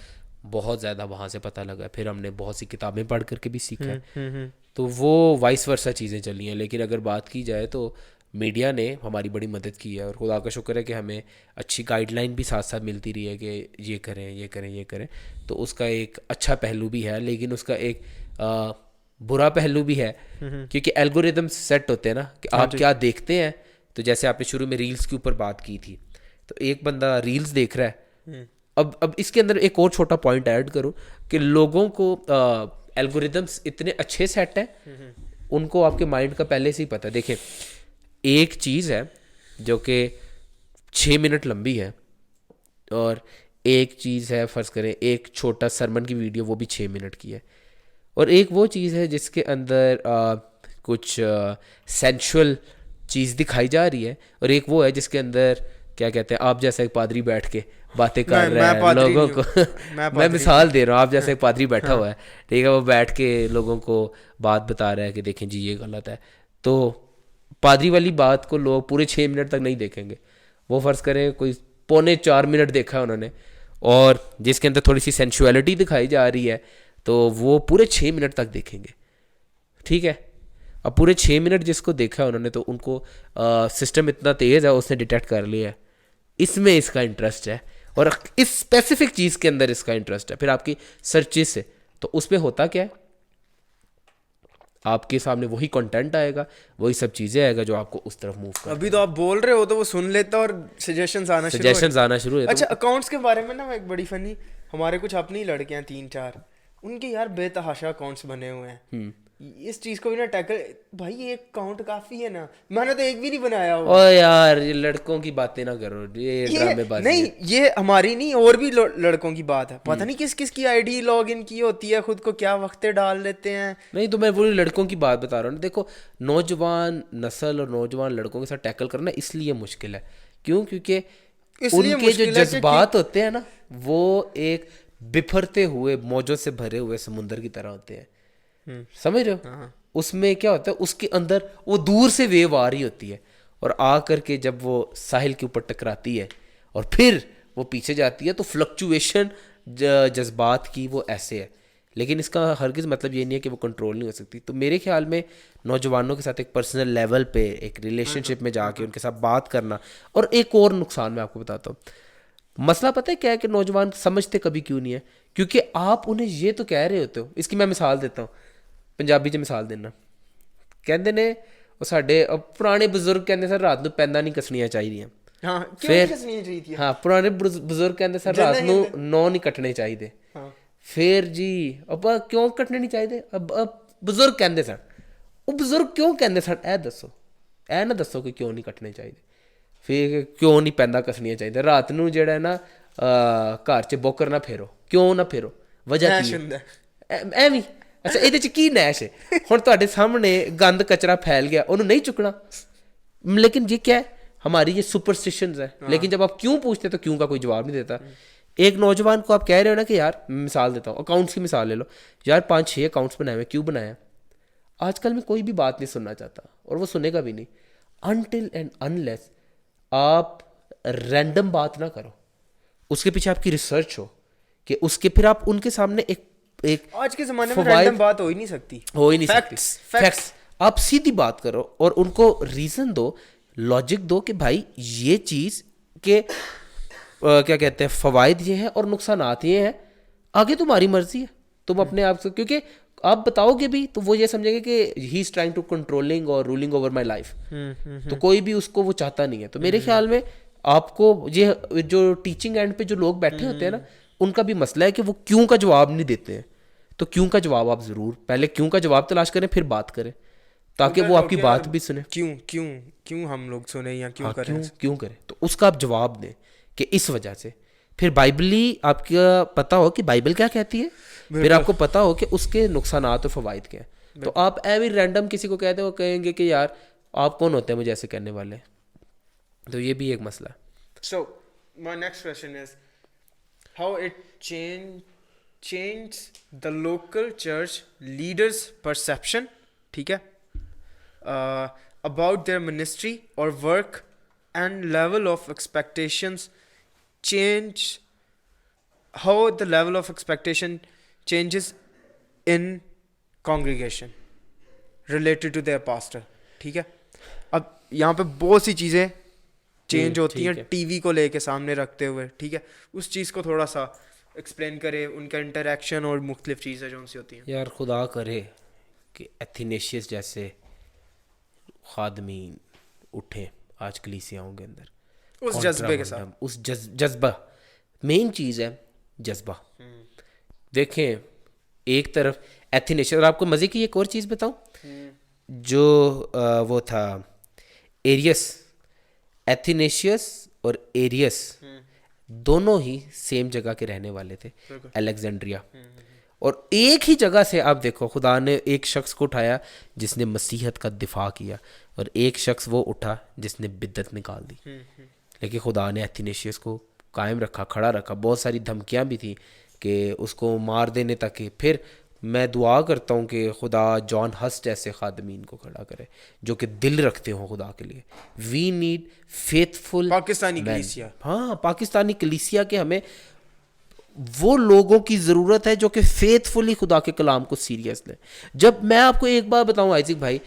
बहुत ज़्यादा वहाँ से पता लगा है, फिर हमने बहुत सी किताबें पढ़ करके भी सीखा है। तो वो वाइस वर्सा चीज़ें चली हैं। लेकिन अगर बात की जाए तो मीडिया ने हमारी बड़ी मदद की है और खुदा का शुक्र है कि हमें अच्छी गाइडलाइन भी साथ साथ मिलती रही है कि ये करें, ये करें, ये करें। तो उसका एक अच्छा पहलू भी है, लेकिन उसका एक बुरा पहलू भी है, क्योंकि एल्गोरिदम सेट होते हैं ना कि आप क्या देखते हैं। तो जैसे आपने शुरू में रील्स के ऊपर बात की थी, तो एक बंदा रील्स देख रहा है। अब इसके अंदर एक और छोटा पॉइंट ऐड करूं कि लोगों को एल्गोरिदम्स इतने अच्छे सेट हैं, उनको आपके माइंड का पहले से ही पता है। देखें, एक चीज़ है जो कि 6 मिनट लंबी है और एक चीज़ है, फ़र्ज़ करें एक छोटा सरमन की वीडियो, वो भी 6 मिनट की है। और एक वो चीज़ है जिसके अंदर कुछ सेंशुअल चीज़ दिखाई जा रही है, और एक वो है जिसके अंदर क्या कहते हैं, आप जैसा एक पादरी बैठ के बातें कर रहा है लोगों को मैं मिसाल दे रहा हूँ, आप जैसा एक पादरी बैठा हुआ है, ठीक है, वो बैठ के लोगों को बात बता रहा है कि देखें जी ये गलत है। तो पादरी वाली बात को लोग पूरे 6 मिनट तक नहीं देखेंगे। वो फ़र्ज़ करें कोई 3.25 मिनट देखा है उन्होंने, और जिसके अंदर थोड़ी सी सेंशुअलिटी दिखाई जा रही है, तो वो पूरे 6 मिनट तक देखेंगे। ठीक है, अब पूरे 6 मिनट जिसको देखा है उन्होंने, तो उनको सिस्टम इतना तेज़ है, उसने डिटेक्ट कर लिया है इसमें इसका इंटरेस्ट है, और इस स्पेसिफिक चीज़ के अंदर इसका इंटरेस्ट है। फिर आपकी सर्चिस से तो उस पर होता क्या है, आपके सामने वही कंटेंट आएगा, वही सब चीज़ें आएगा जो आपको उस तरफ मूव कर, अभी तो आप बोल रहे हो तो वो सुन लेता और सजेशंस आना शुरू हो सजेशंस आना शुरू है। अच्छा अकाउंट्स के बारे में ना एक बड़ी फनी, हमारे कुछ अपनी ही लड़के हैं 3-4, उनके यार बेतहाशा अकाउंट्स बने हुए हैं। इस चीज को भी ना टैकल, भाई ये अकाउंट काफी है ना, मैंने तो एक भी नहीं बनाया ओ हुआ। यार ये लड़कों की बातें ना करो, ये ड्रामेबाजी नहीं है। ये हमारी नहीं और भी लड़कों की बात है, पता नहीं किस किस की आईडी लॉग इन की होती है, खुद को क्या वक्ते डाल लेते हैं। नहीं तो मैं वो लड़कों की बात बता रहा हूँ ना। देखो नौजवान नस्ल और नौजवान लड़कों के साथ टैकल करना इसलिए मुश्किल है, क्यों? क्योंकि इसलिए उनके जो मुश्किल है जज्बात होते हैं ना, वो एक बिफरते हुए मौजों से भरे हुए समुंदर की तरह होते हैं, समझ रहे हो? उसमें क्या होता है, उसके अंदर वो दूर से वेव आ रही होती है और आ करके जब वो साहिल के ऊपर टकराती है और फिर वो पीछे जाती है, तो फ्लक्चुएशन जज्बात की वो ऐसे है। लेकिन इसका हरगिज़ मतलब ये नहीं है कि वो कंट्रोल नहीं हो सकती। तो मेरे ख्याल में नौजवानों के साथ एक पर्सनल लेवल पे एक रिलेशनशिप में जाके उनके साथ बात करना। और एक और नुकसान मैं आपको बताता हूँ, मसला पता है क्या है कि नौजवान समझते कभी क्यों नहीं है, क्योंकि आप उन्हें ये तो कह रहे होते हो। इसकी मैं मिसाल देता हूँ, पंजाबी च मिसाल देना, कहते ने ਉਹ ਸਾਡੇ ਪੁਰਾਣੇ ਬਜ਼ੁਰਗ ਕਹਿੰਦੇ ਸਰ ਰਾਤ ਨੂੰ ਪੈਂਦਾ ਨਹੀਂ ਕੱਸਣੀਆਂ ਚਾਹੀਦੀਆਂ। हाँ क्यों नहीं कसनी चाहिए? हाँ पुराने बुजुर्ग कहते सर रात ਨੂੰ ਨੌ नहीं ਕੱਟਣੇ ਚਾਹੀਦੇ। फिर जी अब क्यों कटने नहीं चाहिए? अब बुजुर्ग कहते सर, वो बुजुर्ग क्यों कहते सर ए दसो, ए ना दसो कि क्यों नहीं कटने चाहिए। फिर क्यों नहीं पैंदा कसनियाँ चाहिए रात ਨੂੰ ਜਿਹੜਾ ਨਾ ਘਰ 'ਚ ਬੋਕਰ ਨਾ ਫੇਰੋ, ਕਿਉਂ ਨਾ ਫੇਰੋ, ਵਜ੍ਹਾ ਕੀ ਹੈ ਐਵੇਂ। ਅੱਛਾ ਇਹਦੇ 'ਚ ਕੀ ਨੈਸ਼ ਹੈ? ਹੁਣ ਤੁਹਾਡੇ ਸਾਹਮਣੇ ਗੰਦ कचरा फैल गया, ਉਹਨੂੰ नहीं चुकना। लेकिन ये क्या है, हमारी ये सुपरस्टिशंस है। लेकिन जब आप क्यों पूछते तो क्यों का कोई जवाब नहीं देता। एक नौजवान को आप कह रहे हो ना कि यार, मिसाल देता हूँ, अकाउंट्स की मिसाल ले लो यार, 5-6 अकाउंट्स बनाए हुए, क्यों बनाया? आजकल में कोई भी बात नहीं सुनना चाहता और वो सुनेगा भी नहीं, अनटिल एंड अनलेस आप रैंडम बात ना करो, उसके पीछे आपकी रिसर्च हो कि उसके फिर आप उनके सामने एक आज के जमाने में रैंडम बात हो ही नहीं सकती, हो ही नहीं सकती। फैक्ट्स आप सीधी बात करो और उनको रीजन दो, लॉजिक दो कि भाई ये चीज के क्या कहते हैं, फवायद ये हैं और नुकसानात ये हैं, आगे तुम्हारी मर्जी है, तुम अपने आप से, क्योंकि आप बताओगे भी तो वो ये समझेंगे कि he is trying to controlling और रूलिंग ओवर माई लाइफ। तो कोई भी उसको वो चाहता नहीं है। तो मेरे ख्याल में आपको ये जो टीचिंग एंड पे जो लोग बैठे होते हैं ना, उनका भी मसला है कि वो क्यों का जवाब नहीं देते हैं। तो क्यों का जवाब आप ज़रूर पहले क्यों का जवाब तलाश करें, फिर बात करें, ताकि वो आपकी बात भी सुने। क्यों क्यों क्यों हम लोग सुने या क्यों करें? क्यों करें, तो उसका आप जवाब दें कि इस वजह से। फिर बाइबली आपका पता हो कि बाइबल क्या कहती है, फिर आपको पता हो कि उसके नुकसानात और फवाइद क्या है। तो आप एवरी रैंडम किसी को कहते हो, कहेंगे कि यार आप कौन होते हैं मुझे ऐसे कहने वाले। तो ये भी एक मसला है। So my next question is how it change the local church leaders perception, ठीक है, about their ministry or work, and level of expectations change, how the level of expectation changes in congregation related to their pastor, ठीक है। अब यहाँ पे बहुत सी चीज़ें change होती हैं टीवी को लेके सामने रखते हुए, ठीक है, उस चीज़ को थोड़ा सा एक्सप्लेन करे, उनका इंटरेक्शन और मुख्तलिफ चीज़ें जो उनसे होती हैं। यार खुदा करे कि एथेनेशियस जैसे खादमीन उठे आज कलीसियाओं के अंदर उस जज्बे के साथ, उस जज्बा मेन चीज़ है, जज्बा। देखें एक तरफ एथेनेशियस, और आपको मज़े की एक और चीज़ बताऊं, जो वो था एरियस, एथेनेशियस और एरियस दोनों ही सेम जगह के रहने वाले थे, अलेक्जेंड्रिया। और एक ही जगह से आप देखो, खुदा ने एक शख्स को उठाया जिसने मसीहत का दिफा किया, और एक शख्स वो उठा जिसने बिद्दत निकाल दी। लेकिन खुदा ने एथेनेशियस को कायम रखा, खड़ा रखा। बहुत सारी धमकियां भी थी कि उसको मार देने तक की। फिर मैं दुआ करता हूँ कि खुदा जॉन हस जैसे खादमीन को खड़ा करे जो कि दिल रखते हों खुदा के लिए। वी नीड फेथफुल पाकिस्तानी कलीसिया, हाँ पाकिस्तानी कलीसिया के हमें वो लोगों की ज़रूरत है जो कि फेथफुली खुदा के कलाम को सीरियस लें। जब मैं आपको एक बार बताऊँ आइज़िक भाई,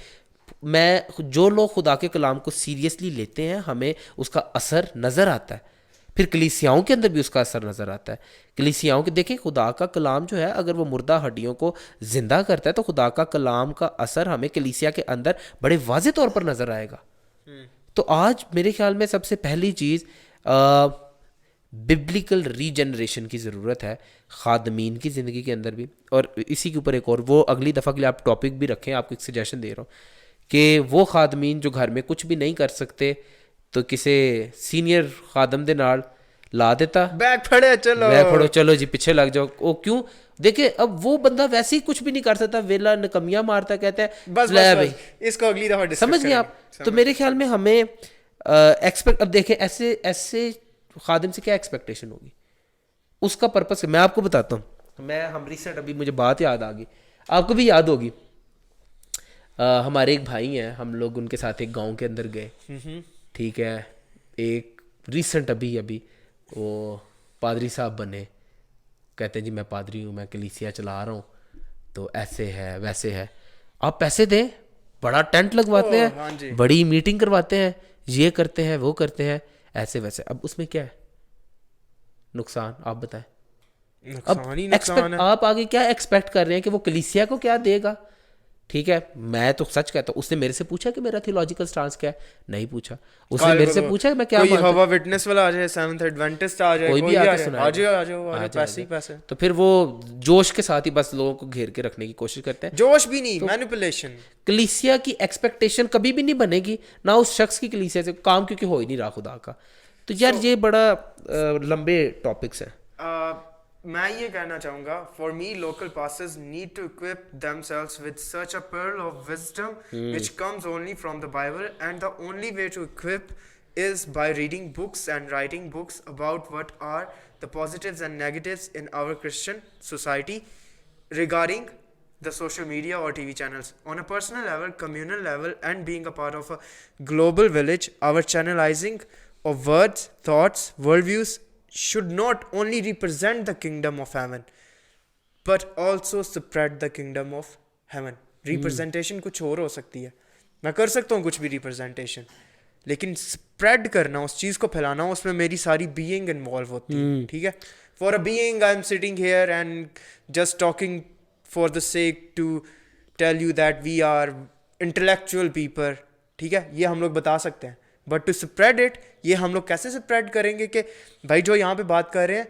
जो लोग खुदा के कलाम को सीरियसली लेते हैं, हमें उसका असर नज़र आता है। फिर कलीसियाओं के अंदर भी उसका असर नज़र आता है। कलीसियाओं के देखें, खुदा का कलाम जो है अगर वो मुर्दा हड्डियों को ज़िंदा करता है तो खुदा का कलाम का असर हमें कलीसिया के अंदर बड़े वाज़े तौर पर नज़र आएगा। तो आज मेरे ख्याल में सबसे पहली चीज़ बिब्लिकल रीजनरेशन की ज़रूरत है ख़ादमीन की ज़िंदगी के अंदर भी। और इसी के ऊपर एक और, वो अगली दफ़ा के लिए आप टॉपिक भी रखें, आपको एक सजेशन दे रहा हूँ कि वो ख़ादमीन जो घर में कुछ भी नहीं कर सकते तो किसी सीनियर ख़ादम दे नाल ला देता, बैग फड़े चलो, मैं फड़ो चलो जी पीछे लग जाओ। ओ क्यों? देखिए अब वो बंदा वैसे ही कुछ भी नहीं कर सकता, वेला नकमिया मारता, कहता है बस ले बस भाई, बस इसको अगली दफा डिस्कस समझ गए आप? तो मेरे ख्याल में हमें एक्सपेक्ट, अब देखें ऐसे ऐसे खादिम से क्या एक्सपेक्टेशन होगी, उसका पर्पस मैं आपको बताता हूँ। हम रिसेंट अभी मुझे बात याद आ गई, आपको भी याद होगी। हमारे एक भाई हैं, हम लोग उनके साथ एक गांव के अंदर गए, ठीक है। एक रिसेंट अभी वो पादरी साहब बने, कहते हैं जी मैं पादरी हूँ, मैं कलीसिया चला रहा हूँ, तो ऐसे है वैसे है। आप पैसे दें, बड़ा टेंट लगवाते हाँ जी। हैं, बड़ी मीटिंग करवाते हैं, ये करते हैं वो करते हैं, ऐसे वैसे। अब उसमें क्या है नुकसान, आप बताएं। नुकसान ही नुकसान है। आप आगे क्या एक्सपेक्ट कर रहे हैं कि वो कलीसिया को क्या देगा? ठीक है, मैं तो सच कहता हूँ, उसने मेरे से पूछा कि मेरा थियोलॉजिकल स्टांस क्या है, नहीं पूछा। उसने मेरे से पूछा कि मैं क्या कोई मानता हूं। हवा विटनेस वाला आ जाए, सेवंथ एडवेंटिस्ट आ जाए, कोई भी आके सुनाएगा। आ जाओ आ जाओ आ जाओ, पैसे ही पैसे। तो फिर वो जोश के साथ ही बस लोगों को घेर के रखने की कोशिश करते हैं। जोश भी नहीं, मैनिपुलेशन। कलीसिया की एक्सपेक्टेशन कभी भी नहीं बनेगी ना उस शख्स की कलीसिया से, काम क्योंकि हो ही नहीं रहा खुदा का। तो यार ये बड़ा लंबे टॉपिक्स हैं। मैं ये कहना चाहूँगा, for me local pastors need to equip themselves with such a pearl of wisdom which comes only from the Bible, and the only way to equip is by reading books and writing books about what are the positives and negatives in our Christian society regarding the social media or TV channels. On a personal level, communal level, and being a part of a global village, our channelizing of words, thoughts, worldviews should not only represent the kingdom of heaven but also spread the kingdom of heaven. Representation कुछ और हो सकती है, मैं कर सकता हूँ कुछ भी रिप्रेजेंटेशन, लेकिन स्प्रेड करना, उस चीज़ को फैलाना, उसमें मेरी सारी बीइंग इन्वॉल्व होती है। ठीक है, for a being I am sitting here and just talking for the sake to tell you that we are intellectual people, ठीक है, ये हम लोग बता सकते हैं, बट टू स्प्रेड इट, ये हम लोग कैसे स्प्रेड करेंगे कि भाई जो यहाँ पे बात कर रहे हैं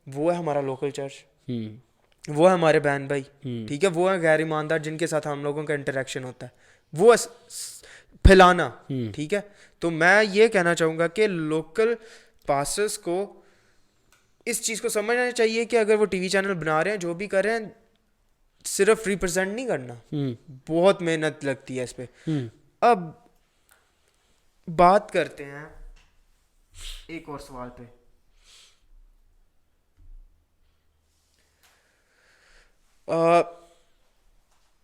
वो है हमारा लोकल चर्च, वो है हमारे बहन भाई, ठीक है, वो है गैर ईमानदार जिनके साथ हम लोगों का इंटरेक्शन होता है, वो फैलाना। ठीक है, तो मैं ये कहना चाहूँगा कि लोकल पास्टर्स को इस चीज़ को समझना चाहिए कि अगर वो टीवी चैनल बना रहे हैं, जो भी कर रहे हैं, सिर्फ रिप्रेजेंट नहीं करना, बहुत मेहनत लगती है इस पर। अब बात करते हैं एक और सवाल पे।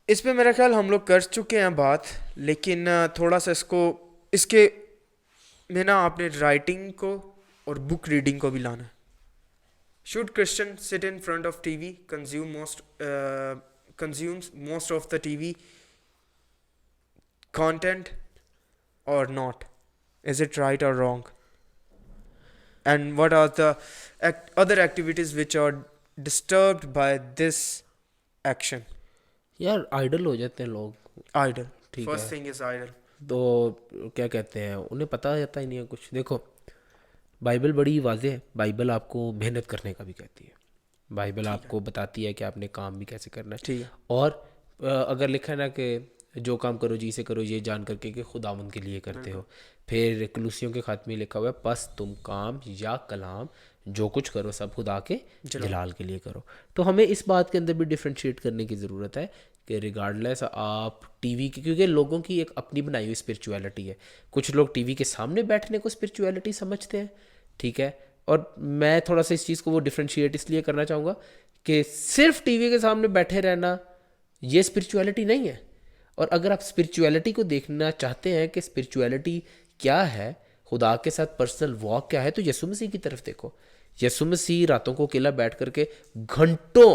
इस पे मेरा ख्याल हम लोग कर चुके हैं बात, लेकिन थोड़ा सा इसके में ना आपने राइटिंग को और बुक रीडिंग को भी लाना है। Should Christian sit in front of TV, consumes most of the TV content or not? Is it right or wrong? And what are the other activities which are disturbed by this action? यार idol हो जाते हैं लोग। Idle. ठीक First है। thing is idle. तो क्या कहते हैं, उन्हें पता जाता ही नहीं है कुछ। देखो बाइबल बड़ी वाज़ेह है, बाइबल आपको मेहनत करने का भी कहती है, बाइबल आपको बताती है कि आपने काम भी कैसे करना है। ठीक है। और अगर लिखा है ना कि जो काम करो जी से करो ये जान करके कि खुदावंद के लिए करते हो। फिर कलूसियों के खात्मे में लिखा हुआ है बस तुम काम या कलाम जो कुछ करो सब खुदा के जलाल के लिए करो। तो हमें इस बात के अंदर भी डिफ्रेंशिएट करने की ज़रूरत है कि रिगार्डलेस आप टीवी की, क्योंकि लोगों की एक अपनी बनाई हुई स्पिरिचुअलिटी है, कुछ लोग टीवी के सामने बैठने को स्पिरिचुअलिटी समझते हैं, ठीक है। और मैं थोड़ा सा इस चीज़ को वो डिफ्रेंशिएट इसलिए करना चाहूँगा कि सिर्फ टीवी के सामने बैठे रहना ये स्पिरिचुअलिटी नहीं है। और अगर आप स्पिरिचुअलिटी को देखना चाहते हैं कि स्पिरिचुअलिटी क्या है, खुदा के साथ पर्सनल वॉक क्या है, तो यीशु मसीह की तरफ देखो। यीशु मसीह रातों को अकेला बैठ करके घंटों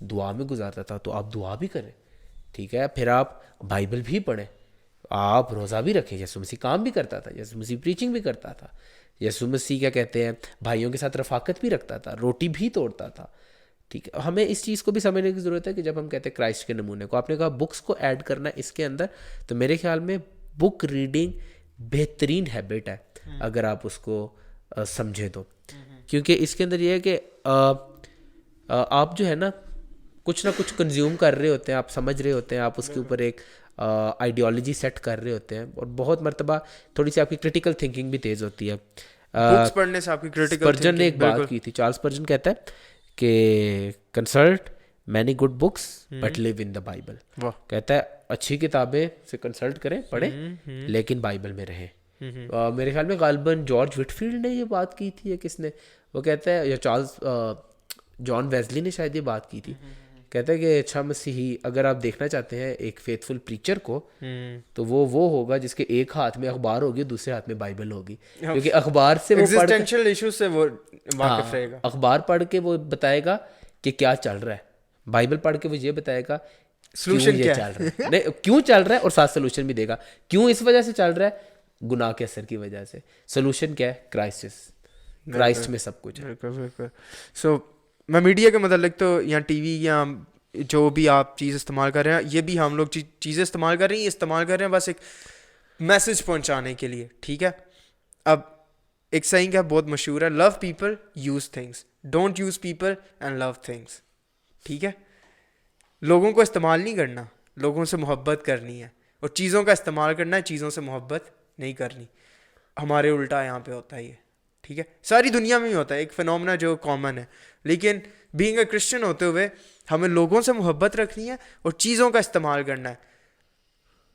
दुआ में गुजारता था, तो आप दुआ भी करें, ठीक है। फिर आप बाइबल भी पढ़ें, आप रोज़ा भी रखें। यीशु मसीह काम भी करता था, यीशु मसीह प्रीचिंग भी करता था, यीशु मसीह क्या कहते हैं, भाइयों के साथ रफाकत भी रखता था, रोटी भी तोड़ता था। ठीक है, हमें इस चीज़ को भी समझने की ज़रूरत है कि जब हम कहते हैं क्राइस्ट के नमूने को, आपने कहा बुक्स को ऐड करना इसके अंदर, तो मेरे ख्याल में बुक रीडिंग बेहतरीन हैबिट है अगर आप उसको समझे तो। क्योंकि इसके अंदर ये है कि आप जो है ना कुछ कंज्यूम कर रहे होते हैं, आप समझ रहे होते हैं, आप उसके ऊपर एक आइडियोलॉजी सेट कर रहे होते हैं, और बहुत मर्तबा थोड़ी सी आपकी क्रिटिकल थिंकिंग भी तेज़ होती है। बुक्स पढ़ने से आपकी क्रिटिकल स्पर्जन ने एक बात की थी, चार्ल्स स्पर्जन कहता है कि consult many good books but live in the Bible. कहता है अच्छी किताबें से कंसल्ट करें, पढ़ें, लेकिन बाइबल में रहें। मेरे ख्याल में गालिबन जॉर्ज विटफील्ड ने ये बात की थी या किसने, वो कहता है, या चार्ल्स जॉन वेस्ली ने शायद ये बात की थी। कहता है कि अच्छा मसीही अगर आप देखना चाहते हैं एक फेथफुल प्रीचर को, तो वो होगा जिसके एक हाथ में अखबार होगी, दूसरे हाथ में बाइबल होगी, क्योंकि अखबार से वो एग्जिस्टेंशियल इश्यूज से वो वाकिफ रहेगा। अखबार पढ़ के वो बताएगा कि क्या चल रहा है, बाइबल पढ़ के वो ये बताएगा सोल्यूशन क्या चल रहा है, नहीं क्यों चल रहा है, और साथ सोल्यूशन भी देगा, क्यों इस वजह से चल रहा है, गुनाह के असर की वजह से। सोल्यूशन क्या है, क्राइस्ट में सब कुछ है। बिल्कुल। सो मैं मीडिया के मतलब तो या टीवी या जो भी आप चीज़ इस्तेमाल कर रहे हैं, ये भी हम लोग चीज़ें इस्तेमाल कर रहे हैं बस एक मैसेज पहुंचाने के लिए, ठीक है। अब एक saying है बहुत मशहूर है, love people use things, don't use people and love things. ठीक है, लोगों को इस्तेमाल नहीं करना, लोगों से मोहब्बत करनी है, और चीज़ों का इस्तेमाल करना है, चीज़ों से मोहब्बत नहीं करनी। हमारे उल्टा यहाँ पे होता है ये, ठीक है, सारी दुनिया में ही होता है, एक फिनोमेना जो कॉमन है। लेकिन बीइंग अ क्रिश्चियन होते हुए हमें लोगों से मोहब्बत रखनी है और चीज़ों का इस्तेमाल करना है।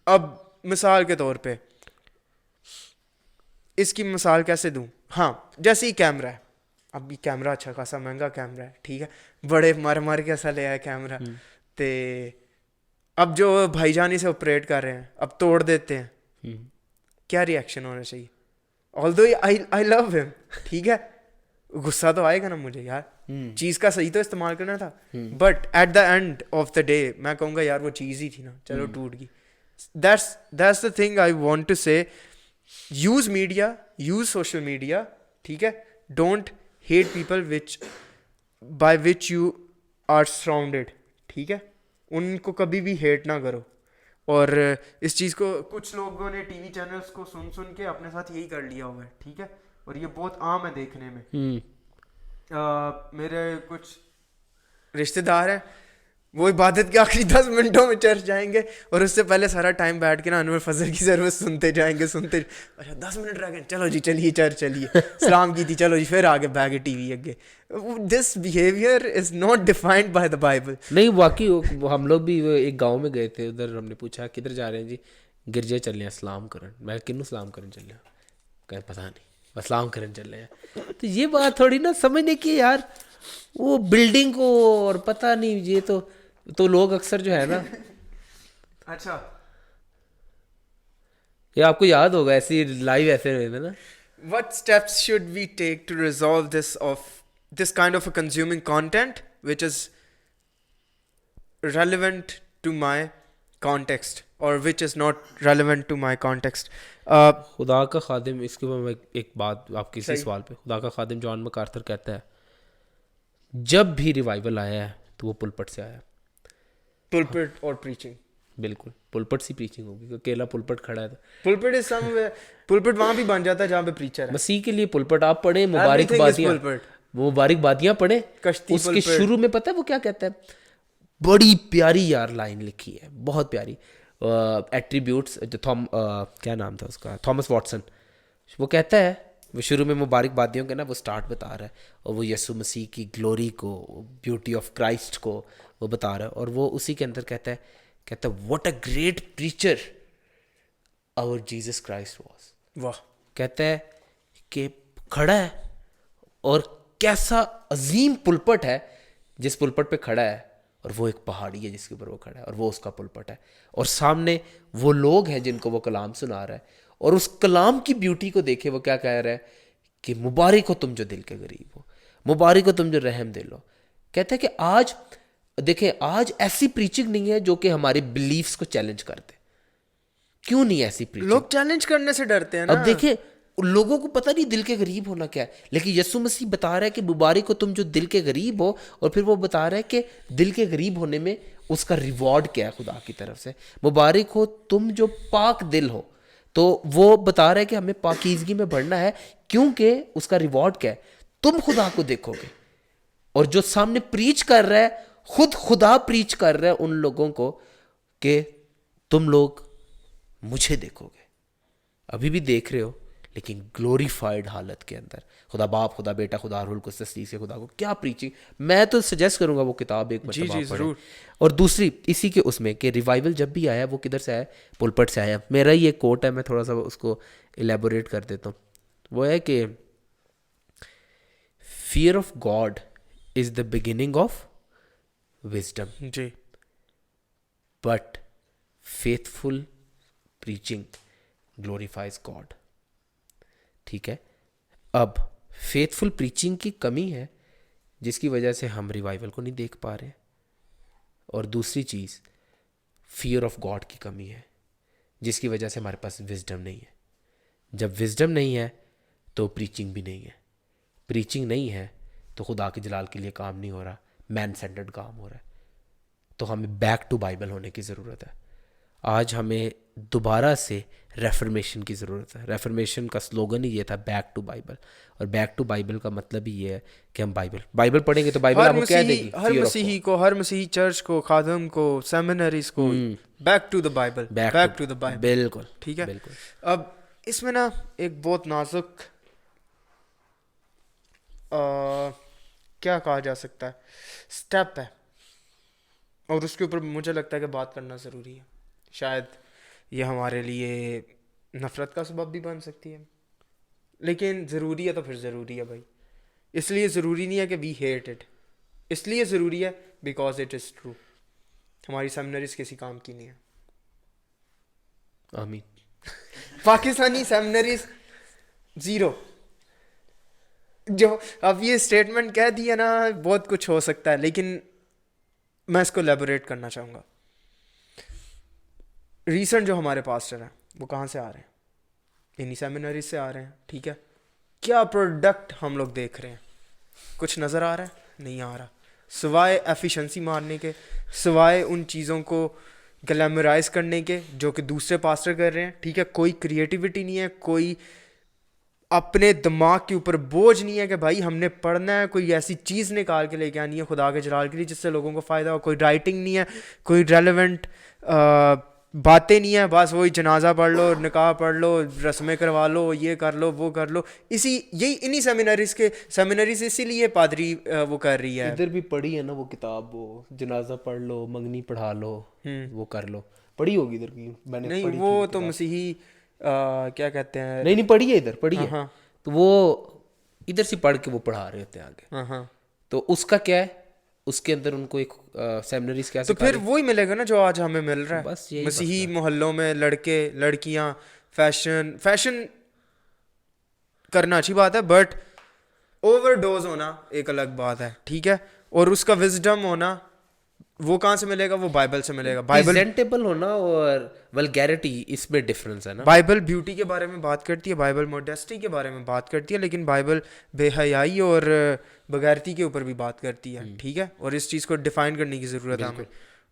अब मिसाल के तौर पे इसकी मिसाल कैसे दूं, हाँ जैसे ही कैमरा है, अब ये कैमरा अच्छा खासा महंगा कैमरा है, ठीक है, बड़े मर के ऐसा ले आया कैमरा, ते अब जो भाईजानी से ऑपरेट कर रहे हैं, अब तोड़ देते हैं, क्या रिएक्शन होना चाहिए? ऑल्दो आई लव हिम, ठीक है, गुस्सा तो आएगा ना मुझे यार, चीज़ का सही तो इस्तेमाल करना था, but at the end of the day मैं कहूँगा यार वो चीज़ ही थी ना, चलो टूट गई। That's the thing I want to say, use media, use social media, ठीक है, don't hate people by which you are surrounded, ठीक है, उनको कभी भी हेट ना करो। और इस चीज़ को कुछ लोगों ने टीवी चैनल्स को सुन के अपने साथ यही कर लिया हुआ है, ठीक है, और ये बहुत आम है देखने में। मेरे कुछ रिश्तेदार हैं, वो इबादत के आखिरी 10 मिनटों में चर्च जाएंगे और उससे पहले सारा टाइम बैठ के ना अनवर फजल की ज़रूरत सुनते जाएंगे, अच्छा 10 मिनट रह गए, चलो जी चलिए चर्च चलिए, सलाम की थी, चलो जी फिर आगे बैग टीवी अगे। This behaviour is not defined by the Bible. नहीं वाकई हम लोग भी एक गांव में गए थे, उधर हमने पूछा किधर जा रहे हैं जी, गिरजे चले हैं सलाम करन। मैं किन्नू सलाम करन चले, कह पता नहीं, बस सलाम करन चले हैं। तो ये बात थोड़ी ना समझने की यार, वो बिल्डिंग को और पता नहीं, ये तो लोग अक्सर जो है ना अच्छा ये आपको याद होगा ऐसी लाइव ऐसे हुए थे ना। What steps should we take to resolve this kind of a consuming content which is relevant to my context or which is not relevant to my context? खुदा का खादिम, इसके ऊपर मैं एक बात आपके इसी सवाल पे, खुदा का खादिम जॉन मैकार्थर कहता है जब भी रिवाइवल आया है तो वो पुलपट से आया। पुलपिट और प्रीचिंग, बिल्कुल पुलपट सी प्रीचिंग होगी, क्योंकि अकेला पुलपट खड़ा है तो पुलपिट इज समवेयर, पुलपिट वहां भी बन जाता है जहां पे प्रीचर है। मसीह के लिए पुलपट आप पढ़े, मुबारकबादियां पढ़े, उसके शुरू में पता है वो क्या कहता है, बड़ी प्यारी यार लाइन लिखी है, बहुत प्यारी, एट्रीब्यूट्स जो क्या नाम था उसका, थॉमस वॉटसन, वो कहता है, वो शुरू में मुबारकबादियों के ना वो स्टार्ट बता रहा है, और वो यीशु मसीह की ग्लोरी को, ब्यूटी ऑफ क्राइस्ट को वो बता रहा है, और वो उसी के अंदर कहता है what a great preacher our Jesus Christ was. वाह, कहता है कि खड़ा है और कैसा अजीम पुलपट है जिस पुलपट पे खड़ा है, और वो एक पहाड़ी है जिसके ऊपर वो खड़ा है, और वो उसका पुलपट है, और सामने वो लोग हैं जिनको वो कलाम सुना रहा है, और उस कलाम की ब्यूटी को देखे वो क्या कह रहा है कि मुबारक हो तुम जो दिल के गरीब हो, मुबारक हो तुम जो रहम दिल हो। कहता है कि आज देखें, आज ऐसी प्रीचिंग नहीं है जो कि हमारे बिलीफ्स को चैलेंज करते। क्यों नहीं ऐसी प्रीचिंग? लोग चैलेंज करने से डरते हैं ना। अब देखें लोगों को पता नहीं दिल के गरीब होना क्या है, लेकिन यीशु मसीह बता रहा है कि मुबारक हो तुम जो दिल के गरीब हो, और फिर वो बता रहा है कि दिल के गरीब होने में उसका रिवॉर्ड क्या है खुदा की तरफ से। मुबारक हो तुम जो पाक दिल हो, तो वो बता रहा है कि हमें पाकीज़गी में बढ़ना है, क्योंकि उसका रिवॉर्ड क्या है, तुम खुदा को देखोगे। और जो सामने प्रीच कर रहा है, खुद खुदा प्रीच कर रहा है उन लोगों को कि तुम लोग मुझे देखोगे। अभी भी देख रहे हो, लेकिन ग्लोरीफाइड हालत के अंदर। खुदा बाप, खुदा बेटा, खुदा रूल को तस्लीस से खुदा को क्या प्रीचिंग। मैं तो सजेस्ट करूंगा वो किताब एक मतलब आप पढ़ें। और दूसरी इसी के उसमें कि रिवाइवल जब भी आया वो किधर से आया, पुलपट से आया। मेरा ही एक कोट है, मैं थोड़ा सा उसको एलेबोरेट कर देता हूँ। वो है कि fear of God is the beginning of wisdom, जी, but faithful preaching glorifies God. ठीक है, अब फेथफुल प्रीचिंग की कमी है जिसकी वजह से हम रिवाइवल को नहीं देख पा रहे, और दूसरी चीज़ फियर ऑफ गॉड की कमी है जिसकी वजह से हमारे पास विजडम नहीं है। जब विजडम नहीं है तो प्रीचिंग भी नहीं है, प्रीचिंग नहीं है तो खुदा के जलाल के लिए काम नहीं हो रहा, मैन सेंटर्ड काम हो रहा है। तो हमें बैक टू बाइबल होने की ज़रूरत है। आज हमें दोबारा से रेफर्मेशन की ज़रूरत है। रेफर्मेशन का स्लोगन ही ये था, बैक टू बाइबल। और बैक टू बाइबल का मतलब ही ये है कि हम बाइबल पढ़ेंगे तो बाइबल आपको क्या देगी, हर मसीही को, हर मसीही चर्च को, खादम को, सेमिनरीज को, back to the Bible, back to the Bible. बिल्कुल, ठीक है। बिल्कुल। अब इसमें ना एक बहुत नाजुक क्या कहा जा सकता है, स्टेप है, और उसके ऊपर मुझे लगता है कि बात करना ज़रूरी है। शायद ये हमारे लिए नफ़रत का सबब भी बन सकती है, लेकिन ज़रूरी है तो फिर ज़रूरी है भाई। इसलिए ज़रूरी नहीं है कि वी हेट इट, इसलिए ज़रूरी है बिकॉज इट इज़ ट्रू। हमारी सेमिनरीज किसी काम की नहीं है। आमीन। Pakistani seminaries zero. जो अब ये स्टेटमेंट कह दिया ना, बहुत कुछ हो सकता है, लेकिन मैं इसको एलेबोरेट करना चाहूँगा। रीसेंट जो हमारे पास्टर हैं वो कहाँ से आ रहे हैं, इन्हीं सेमिनरीज से आ रहे हैं। ठीक है, क्या प्रोडक्ट हम लोग देख रहे हैं, कुछ नज़र आ रहा है? नहीं आ रहा, सिवाय एफिशिएंसी मारने के, सिवाय उन चीज़ों को ग्लैमराइज करने के जो कि दूसरे पास्टर कर रहे हैं। ठीक है, कोई क्रिएटिविटी नहीं है, कोई अपने दिमाग के ऊपर बोझ नहीं है कि भाई हमने पढ़ना है, कोई ऐसी चीज़ निकाल के लेके आनी है खुदा के जलाल के लिए जिससे लोगों को फ़ायदा हो। कोई राइटिंग नहीं है, कोई रेलेवेंट बातें नहीं है, बस वही जनाजा पढ़ लो, निकाह पढ़ लो, रस्में करवा लो, ये कर लो, वो कर लो। इन्हीं सेमिनरीज इसीलिए पादरी वो कर रही है। इधर भी पढ़ी है ना वो किताब, वो जनाजा पढ़ लो, मंगनी पढ़ा लो, वो कर लो, पढ़ी होगी इधर की, मैंने नहीं पढ़ी वो थी तो मसीही क्या कहते हैं, नहीं पढ़ी है, इधर पढ़ी है। हाँ। तो वो इधर से पढ़ के वो पढ़ा रहे होते हैं आगे। हाँ। तो उसका क्या है, उसके अंदर उनको एक सेमिनरीज क्या तो फिर वही मिलेगा ना जो आज हमें मिल रहा है। बस यही मसीही मोहल्लों में लड़के लड़कियां फैशन करना अच्छी बात है, बट ओवरडोज होना एक अलग बात है। ठीक है, और उसका विजडम होना वो कहाँ से मिलेगा, वो बाइबल से मिलेगा। बाइबल प्रेजेंटेबल होना और वल्गैरिटी, इसमें डिफरेंस है ना। बाइबल ब्यूटी के बारे में बात करती है, बाइबल मॉडेस्टी के बारे में बात करती है, लेकिन बाइबल बेहयाई और बगैरती के ऊपर भी बात करती है। ठीक है, और इस चीज़ को डिफाइन करने की ज़रूरत है हमें।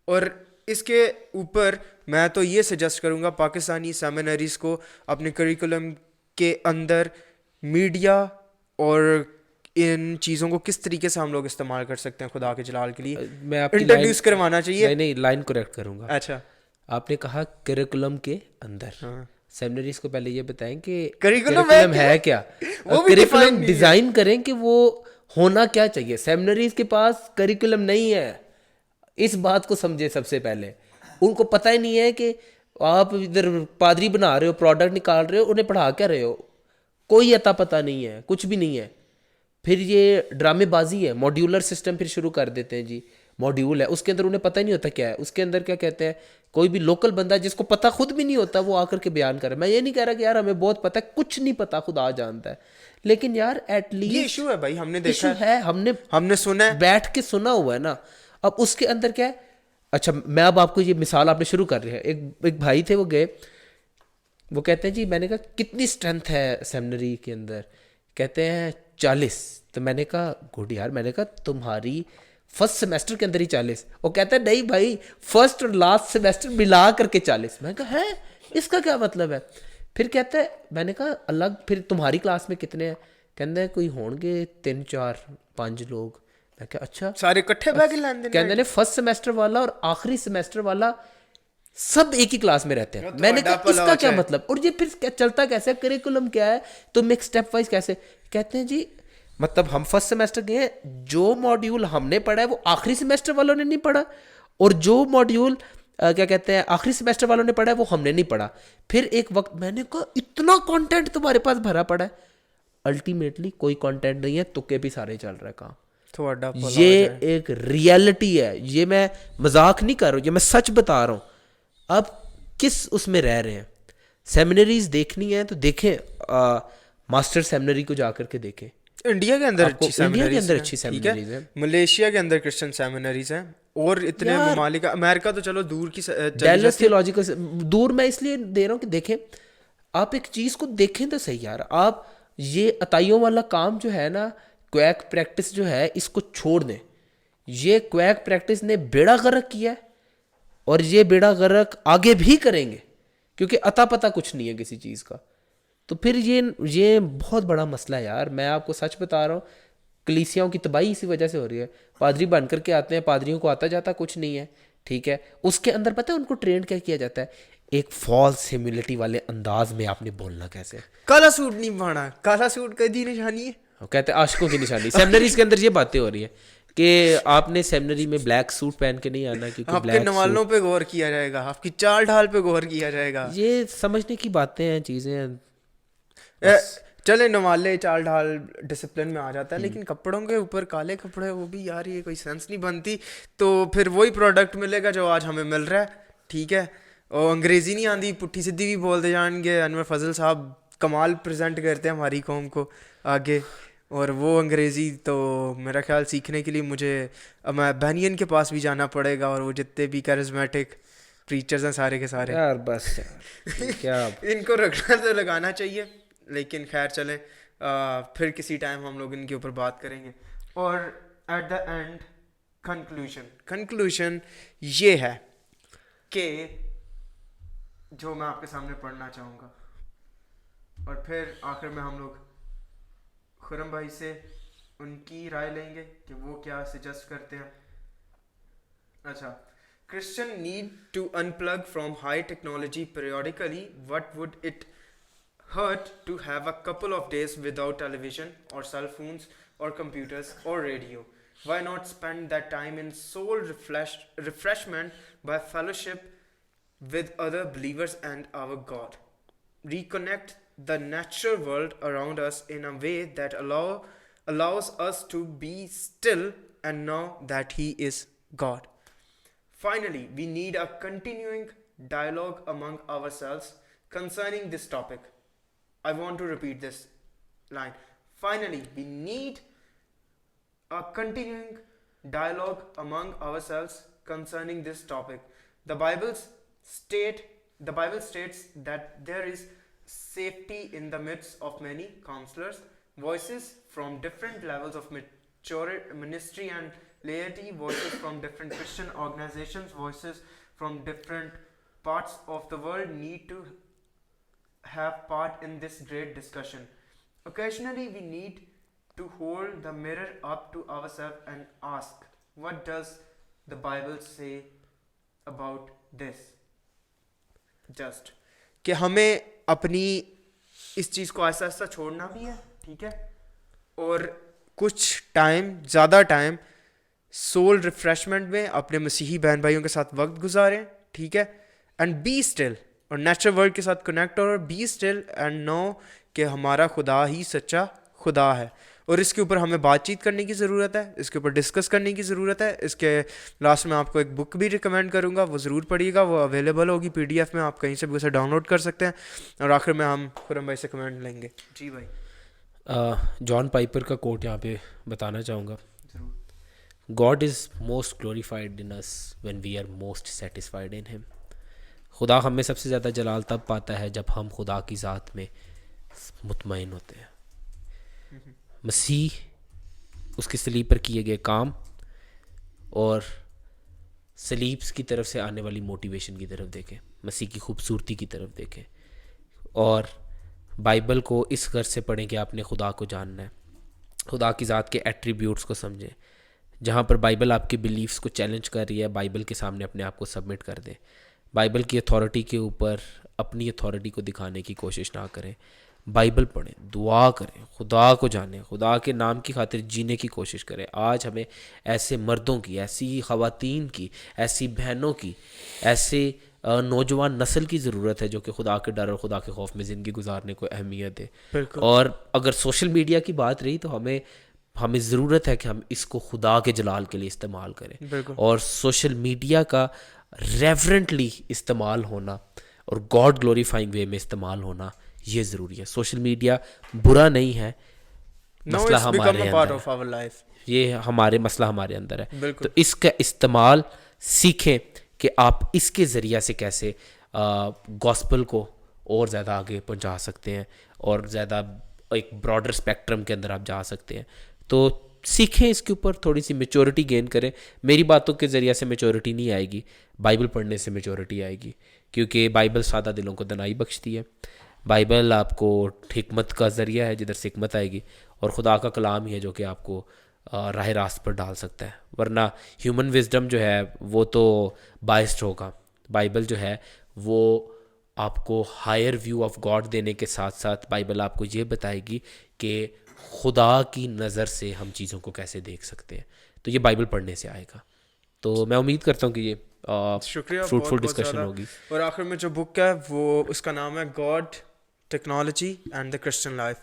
और इसके ऊपर मैं तो ये सजेस्ट करूँगा पाकिस्तानी सेमिनरीज को अपने करिकुलम के अंदर मीडिया और इन चीज़ों को किस तरीके से हम लोग इस्तेमाल कर सकते हैं खुदा के जलाल के लिए, मैं आपकी इंट्रोड्यूस करवाना चाहिए। नहीं लाइन करेक्ट करूंगा। अच्छा, आपने कहा करिकुलम के अंदर, हाँ। सेमिनरीज को पहले ये बताएं कि करिकुलम है क्या, वो भी करिकुलम डिजाइन करें कि वो होना क्या चाहिए। सेमिनरीज के पास करिकुलम नहीं है, इस बात को समझे सबसे पहले। उनको पता ही नहीं है कि आप इधर पादरी बना रहे हो, प्रोडक्ट निकाल रहे हो, उन्हें पढ़ा क्या रहे हो, कोई अता पता नहीं है, कुछ भी नहीं है। फिर ये ड्रामेबाजी है, मॉड्यूलर सिस्टम फिर शुरू कर देते हैं जी, मॉड्यूल है, उसके अंदर उन्हें पता ही नहीं होता क्या है, उसके अंदर क्या कहते हैं। कोई भी लोकल बंदा जिसको पता खुद भी नहीं होता वो आकर के बयान करे। मैं ये नहीं कह रहा कि यार हमें बहुत पता है, कुछ नहीं पता, खुदा जानता है, लेकिन यार एटलीस्ट ये इशू है भाई, हमने देखा है, हमने सुना है, बैठ के सुना हुआ है ना। अब उसके अंदर क्या है, अच्छा मैं अब आपको ये मिसाल आपने शुरू कर रहे हैं। एक भाई थे, वो गए वो कहते हैं जी, मैंने कहा कितनी स्ट्रेंथ है सेमिनरी के अंदर, कहते हैं 40। तो मैंने कहा गुड यार, मैंने कहा तुम्हारी फर्स्ट सेमेस्टर के अंदर ही 40। वो कहता है नहीं भाई, फर्स्ट और लास्ट सेमेस्टर मिला करके 40। मैंने कहा है, इसका क्या मतलब है? फिर कहता है, मैंने कहा अलग, फिर तुम्हारी क्लास में कितने हैं? कहते हैं कोई होंगे 3 4 5 लोग। मैं कहा अच्छा, सारे इकट्ठे बैठ के लेन देन कहते हैं फर्स्ट सेमेस्टर वाला और आखिरी सेमेस्टर वाला सब एक ही क्लास में रहते हैं। मैंने कहा इसका क्या मतलब? और ये फिर चलता कैसे, करिकुलम क्या है, तुम एक स्टेप वाइज कैसे? कहते हैं जी मतलब हम फर्स्ट सेमेस्टर गए हैं, जो मॉड्यूल हमने पढ़ा है वो आखिरी सेमेस्टर वालों ने नहीं पढ़ा, और जो मॉड्यूल क्या कहते हैं आखिरी सेमेस्टर वालों ने पढ़ा है वो हमने नहीं पढ़ा। फिर एक वक्त मैंने कहा इतना कंटेंट तुम्हारे पास भरा पड़ा है, अल्टीमेटली कोई कंटेंट नहीं है, तुक्के भी सारे चल रहा है काम। थोड़ा ये एक रियलिटी है, ये मैं मजाक नहीं कर रहा हूँ, ये मैं सच बता रहा हूँ। अब किस उसमें रह रहे हैं? सेमिनरीज देखनी है तो देखें, मास्टर सेमिनरी को जाकर के देखें। इंडिया के अंदर आपको अच्छी इंडिया के सेमिनरीज अंदर हैं, अच्छी ठीक सेमिनरीज है। हैं। मलेशिया के अंदर क्रिश्चियन सेमिनरीज हैं, और इतने यार, ममालिक, अमेरिका तो चलो दूर की चली डैलस जाती है। थियोलॉजिकल दूर मैं इसलिए दे रहा हूँ कि देखें, आप एक चीज़ को देखें तो सही यार। आप ये अताइयों वाला काम जो है ना, क्वैक प्रैक्टिस जो है, इसको छोड़ दें। ये क्वैक प्रैक्टिस ने बेड़ा गर्क किया है, और ये बेड़ा गर्क आगे भी करेंगे, क्योंकि अता पता कुछ नहीं है किसी चीज़ का। तो फिर ये बहुत बड़ा मसला है यार, मैं आपको सच बता रहा हूँ। कलीसियाओं की तबाही इसी वजह से हो रही है। पादरी बन करके आते हैं, पादरियों को आता जाता कुछ नहीं है, ठीक है। उसके अंदर पता है उनको ट्रेंड क्या किया जाता है? एक फॉल्स ह्यूमिलिटी वाले अंदाज में आपने बोलना कैसे। काला सूट नहीं पहना, काला सूट कदी निशानी है। वो कहते हैं आशिकों की निशानी। सेमिनरीज के अंदर ये बातें हो रही है कि आपने सेमिनरी में ब्लैक सूट पहन के नहीं आना, क्योंकि आपके ब्लैक नवालों पे गौर किया जाएगा, आपकी चाल ढाल पे गौर किया जाएगा। ये समझने की बातें हैं, चीज़ें हैं। चले नवाले चाल ढाल डिसिप्लिन में आ जाता है, लेकिन कपड़ों के ऊपर काले कपड़े, वो भी यार ये कोई सेंस नहीं बनती। तो फिर वही प्रोडक्ट मिलेगा जो आज हमें मिल रहा है, ठीक है। और अंग्रेज़ी नहीं आती, पुट्ठी सीधी भी बोलते जाएंगे। अनवर फजल साहब कमाल प्रेजेंट करते हैं हमारी कौम को आगे, और वो अंग्रेज़ी तो मेरा ख्याल सीखने के लिए मुझे मैं बैनियन के पास भी जाना पड़ेगा, और वो जितने भी कैरिज्मेटिक प्रीचर्स हैं सारे के सारे यार बस यार, क्या इनको रखना तो लगाना चाहिए। लेकिन खैर चलें, फिर किसी टाइम हम लोग इनके ऊपर बात करेंगे। और एट द एंड कंक्लूजन ये है कि जो मैं आपके सामने पढ़ना चाहूँगा, और फिर आखिर में हम लोग खुरम भाई से उनकी राय लेंगे कि वो क्या सजेस्ट करते हैं। अच्छा, Christian need to unplug from high technology periodically. What would it hurt to have a couple of days without television or cell phones or computers or radio? Why not spend that time in soul refreshment by fellowship with other believers and our God? Reconnect the natural world around us in a way that allows us to be still and know that He is God. Finally, we need a continuing dialogue among ourselves concerning this topic. I want to repeat this line. Finally, we need a continuing dialogue among ourselves concerning this topic. The Bible states that there is safety in the midst of many counselors, voices from different levels of maturity, ministry and laity, voices from different Christian organizations, voices from different parts of the world need to have part in this great discussion. Occasionally we need to hold the mirror up to ourselves and ask, what does the Bible say about this? Just कि हमें अपनी इस चीज़ को ऐसा ऐसा छोड़ना भी है, ठीक है, और कुछ टाइम, ज़्यादा टाइम सोल रिफ्रेशमेंट में अपने मसीही बहन भाइयों के साथ वक्त गुजारें, ठीक है। एंड बी स्टिल, और नेचुरल वर्ल्ड के साथ कनेक्ट, और बी स्टिल एंड नो कि हमारा खुदा ही सच्चा खुदा है। और इसके ऊपर हमें बातचीत करने की ज़रूरत है, इसके ऊपर डिस्कस करने की ज़रूरत है। इसके लास्ट में आपको एक बुक भी रिकमेंड करूँगा, वो ज़रूर पढ़िएगा, वो अवेलेबल होगी PDF में, आप कहीं से भी उसे डाउनलोड कर सकते हैं। और आखिर में हम खुरम भाई से कमेंट लेंगे। जी भाई। जॉन पाइपर का कोट यहाँ पे बताना चाहूँगा। God is most glorified in us when we are most satisfied in Him. खुदा हमें सबसे ज़्यादा जलाल तब पाता है जब हम खुदा की ज़ात में मुतमईन होते हैं। मसीह, उसके सलीब पर किए गए काम और सलीब की तरफ से आने वाली मोटिवेशन की तरफ देखें, मसीह की खूबसूरती की तरफ देखें, और बाइबल को इस गर्ज से पढ़ें कि आपने खुदा को जानना है, खुदा की ज़ात के एट्रीब्यूट्स को समझें। जहाँ पर बाइबल आपके बिलीफ्स को चैलेंज कर रही है, बाइबल के सामने अपने आप को सबमिट कर दें। बाइबल की अथॉरिटी के ऊपर अपनी अथॉरिटी को दिखाने की कोशिश ना करें। बाइबल पढ़ें, दुआ करें, खुदा को जानें, खुदा के नाम की खातिर जीने की कोशिश करें। आज हमें ऐसे मर्दों की, ऐसी ख़वातीन की, ऐसी बहनों की, ऐसे नौजवान नस्ल की ज़रूरत है जो कि खुदा के डर और खुदा के खौफ में ज़िंदगी गुजारने को अहमियत दे। और अगर सोशल मीडिया की बात रही तो हमें ज़रूरत है कि हम इसको खुदा के जलाल के लिए इस्तेमाल करें, और सोशल मीडिया का रेवरेंटली इस्तेमाल होना और गॉड ग्लोरीफाइंग वे में इस्तेमाल होना ये ज़रूरी है। सोशल मीडिया बुरा नहीं है, मसला हमारे अंदर है। ये मसला हमारे अंदर है। तो इसका इस्तेमाल सीखें कि आप इसके ज़रिए से कैसे गॉस्पल को और ज़्यादा आगे पहुंचा सकते हैं और ज़्यादा एक ब्रॉडर स्पेक्ट्रम के अंदर आप जा सकते हैं। तो सीखें, इसके ऊपर थोड़ी सी मेचोरिटी गेन करें। मेरी बातों के ज़रिए से मेचोरिटी नहीं आएगी, बाइबल पढ़ने से मेचोरिटी आएगी, क्योंकि बाइबल सादा दिलों को दनाई बख्शती है। बाइबल आपको हिकमत का ज़रिया है जिधर से हिकमत आएगी, और खुदा का कलाम ही है जो कि आपको राह रास्त पर डाल सकता है। वरना ह्यूमन विजडम जो है वो तो बाइस्ड होगा। बाइबल जो है वो आपको हायर व्यू ऑफ गॉड देने के साथ साथ बाइबल आपको ये बताएगी कि खुदा की नज़र से हम चीज़ों को कैसे देख सकते हैं। तो ये बाइबल पढ़ने से आएगा। तो मैं उम्मीद करता हूँ कि ये शुक्रिया, फ्रूटफुल डिस्कशन होगी। और आखिर में जो बुक है वो उसका नाम है God, technology and the Christian life.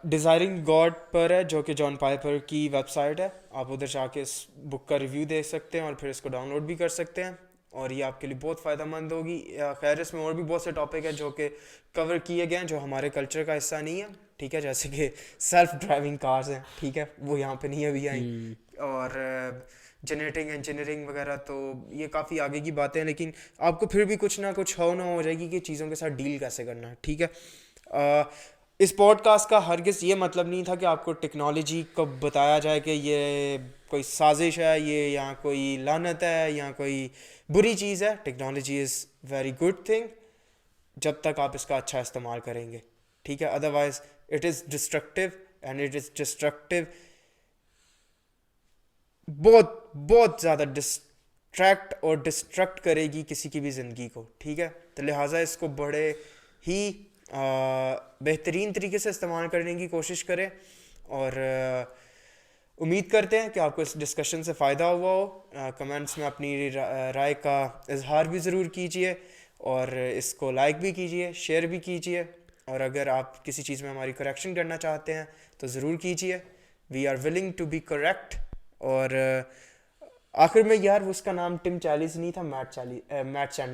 Desiring God पर है, जो कि जॉन पाइपर की वेबसाइट है। आप उधर जाके इस बुक का रिव्यू दे सकते हैं और फिर इसको डाउनलोड भी कर सकते हैं, और ये आपके लिए बहुत फ़ायदेमंद होगी। खैर, इसमें और भी बहुत से टॉपिक हैं जो कि कवर किए गए हैं जो हमारे कल्चर का हिस्सा नहीं है, ठीक है, जैसे कि सेल्फ ड्राइविंग कार्स हैं, ठीक है, वो यहाँ पे नहीं अभी आई, और जेनेटिक इंजीनियरिंग वगैरह। तो ये काफ़ी आगे की बातें हैं, लेकिन आपको फिर भी कुछ ना हो जाएगी कि चीज़ों के साथ डील कैसे करना है, ठीक है। इस पॉडकास्ट का हरगिज़ ये मतलब नहीं था कि आपको टेक्नोलॉजी को बताया जाए कि ये कोई साजिश है, ये या कोई लानत है, या कोई बुरी चीज़ है। Technology is very good thing जब तक आप इसका अच्छा इस्तेमाल करेंगे, ठीक है। Otherwise it is destructive, and it is destructive, बहुत बहुत ज़्यादा डिस्ट्रैक्ट और डिस्ट्रक्ट करेगी किसी की भी ज़िंदगी को, ठीक है। तो लिहाजा इसको बड़े ही बेहतरीन तरीके से इस्तेमाल करने की कोशिश करें, और उम्मीद करते हैं कि आपको इस डिस्कशन से फ़ायदा हुआ हो। कमेंट्स में अपनी राय का इजहार भी ज़रूर कीजिए, और इसको लाइक भी कीजिए, शेयर भी कीजिए, और अगर आप किसी चीज़ में हमारी करेक्शन करना चाहते हैं तो ज़रूर कीजिए। We are willing to be correct. और आखिर में यार, उसका नाम टिम चैलिस नहीं था, मैट चैंडलर।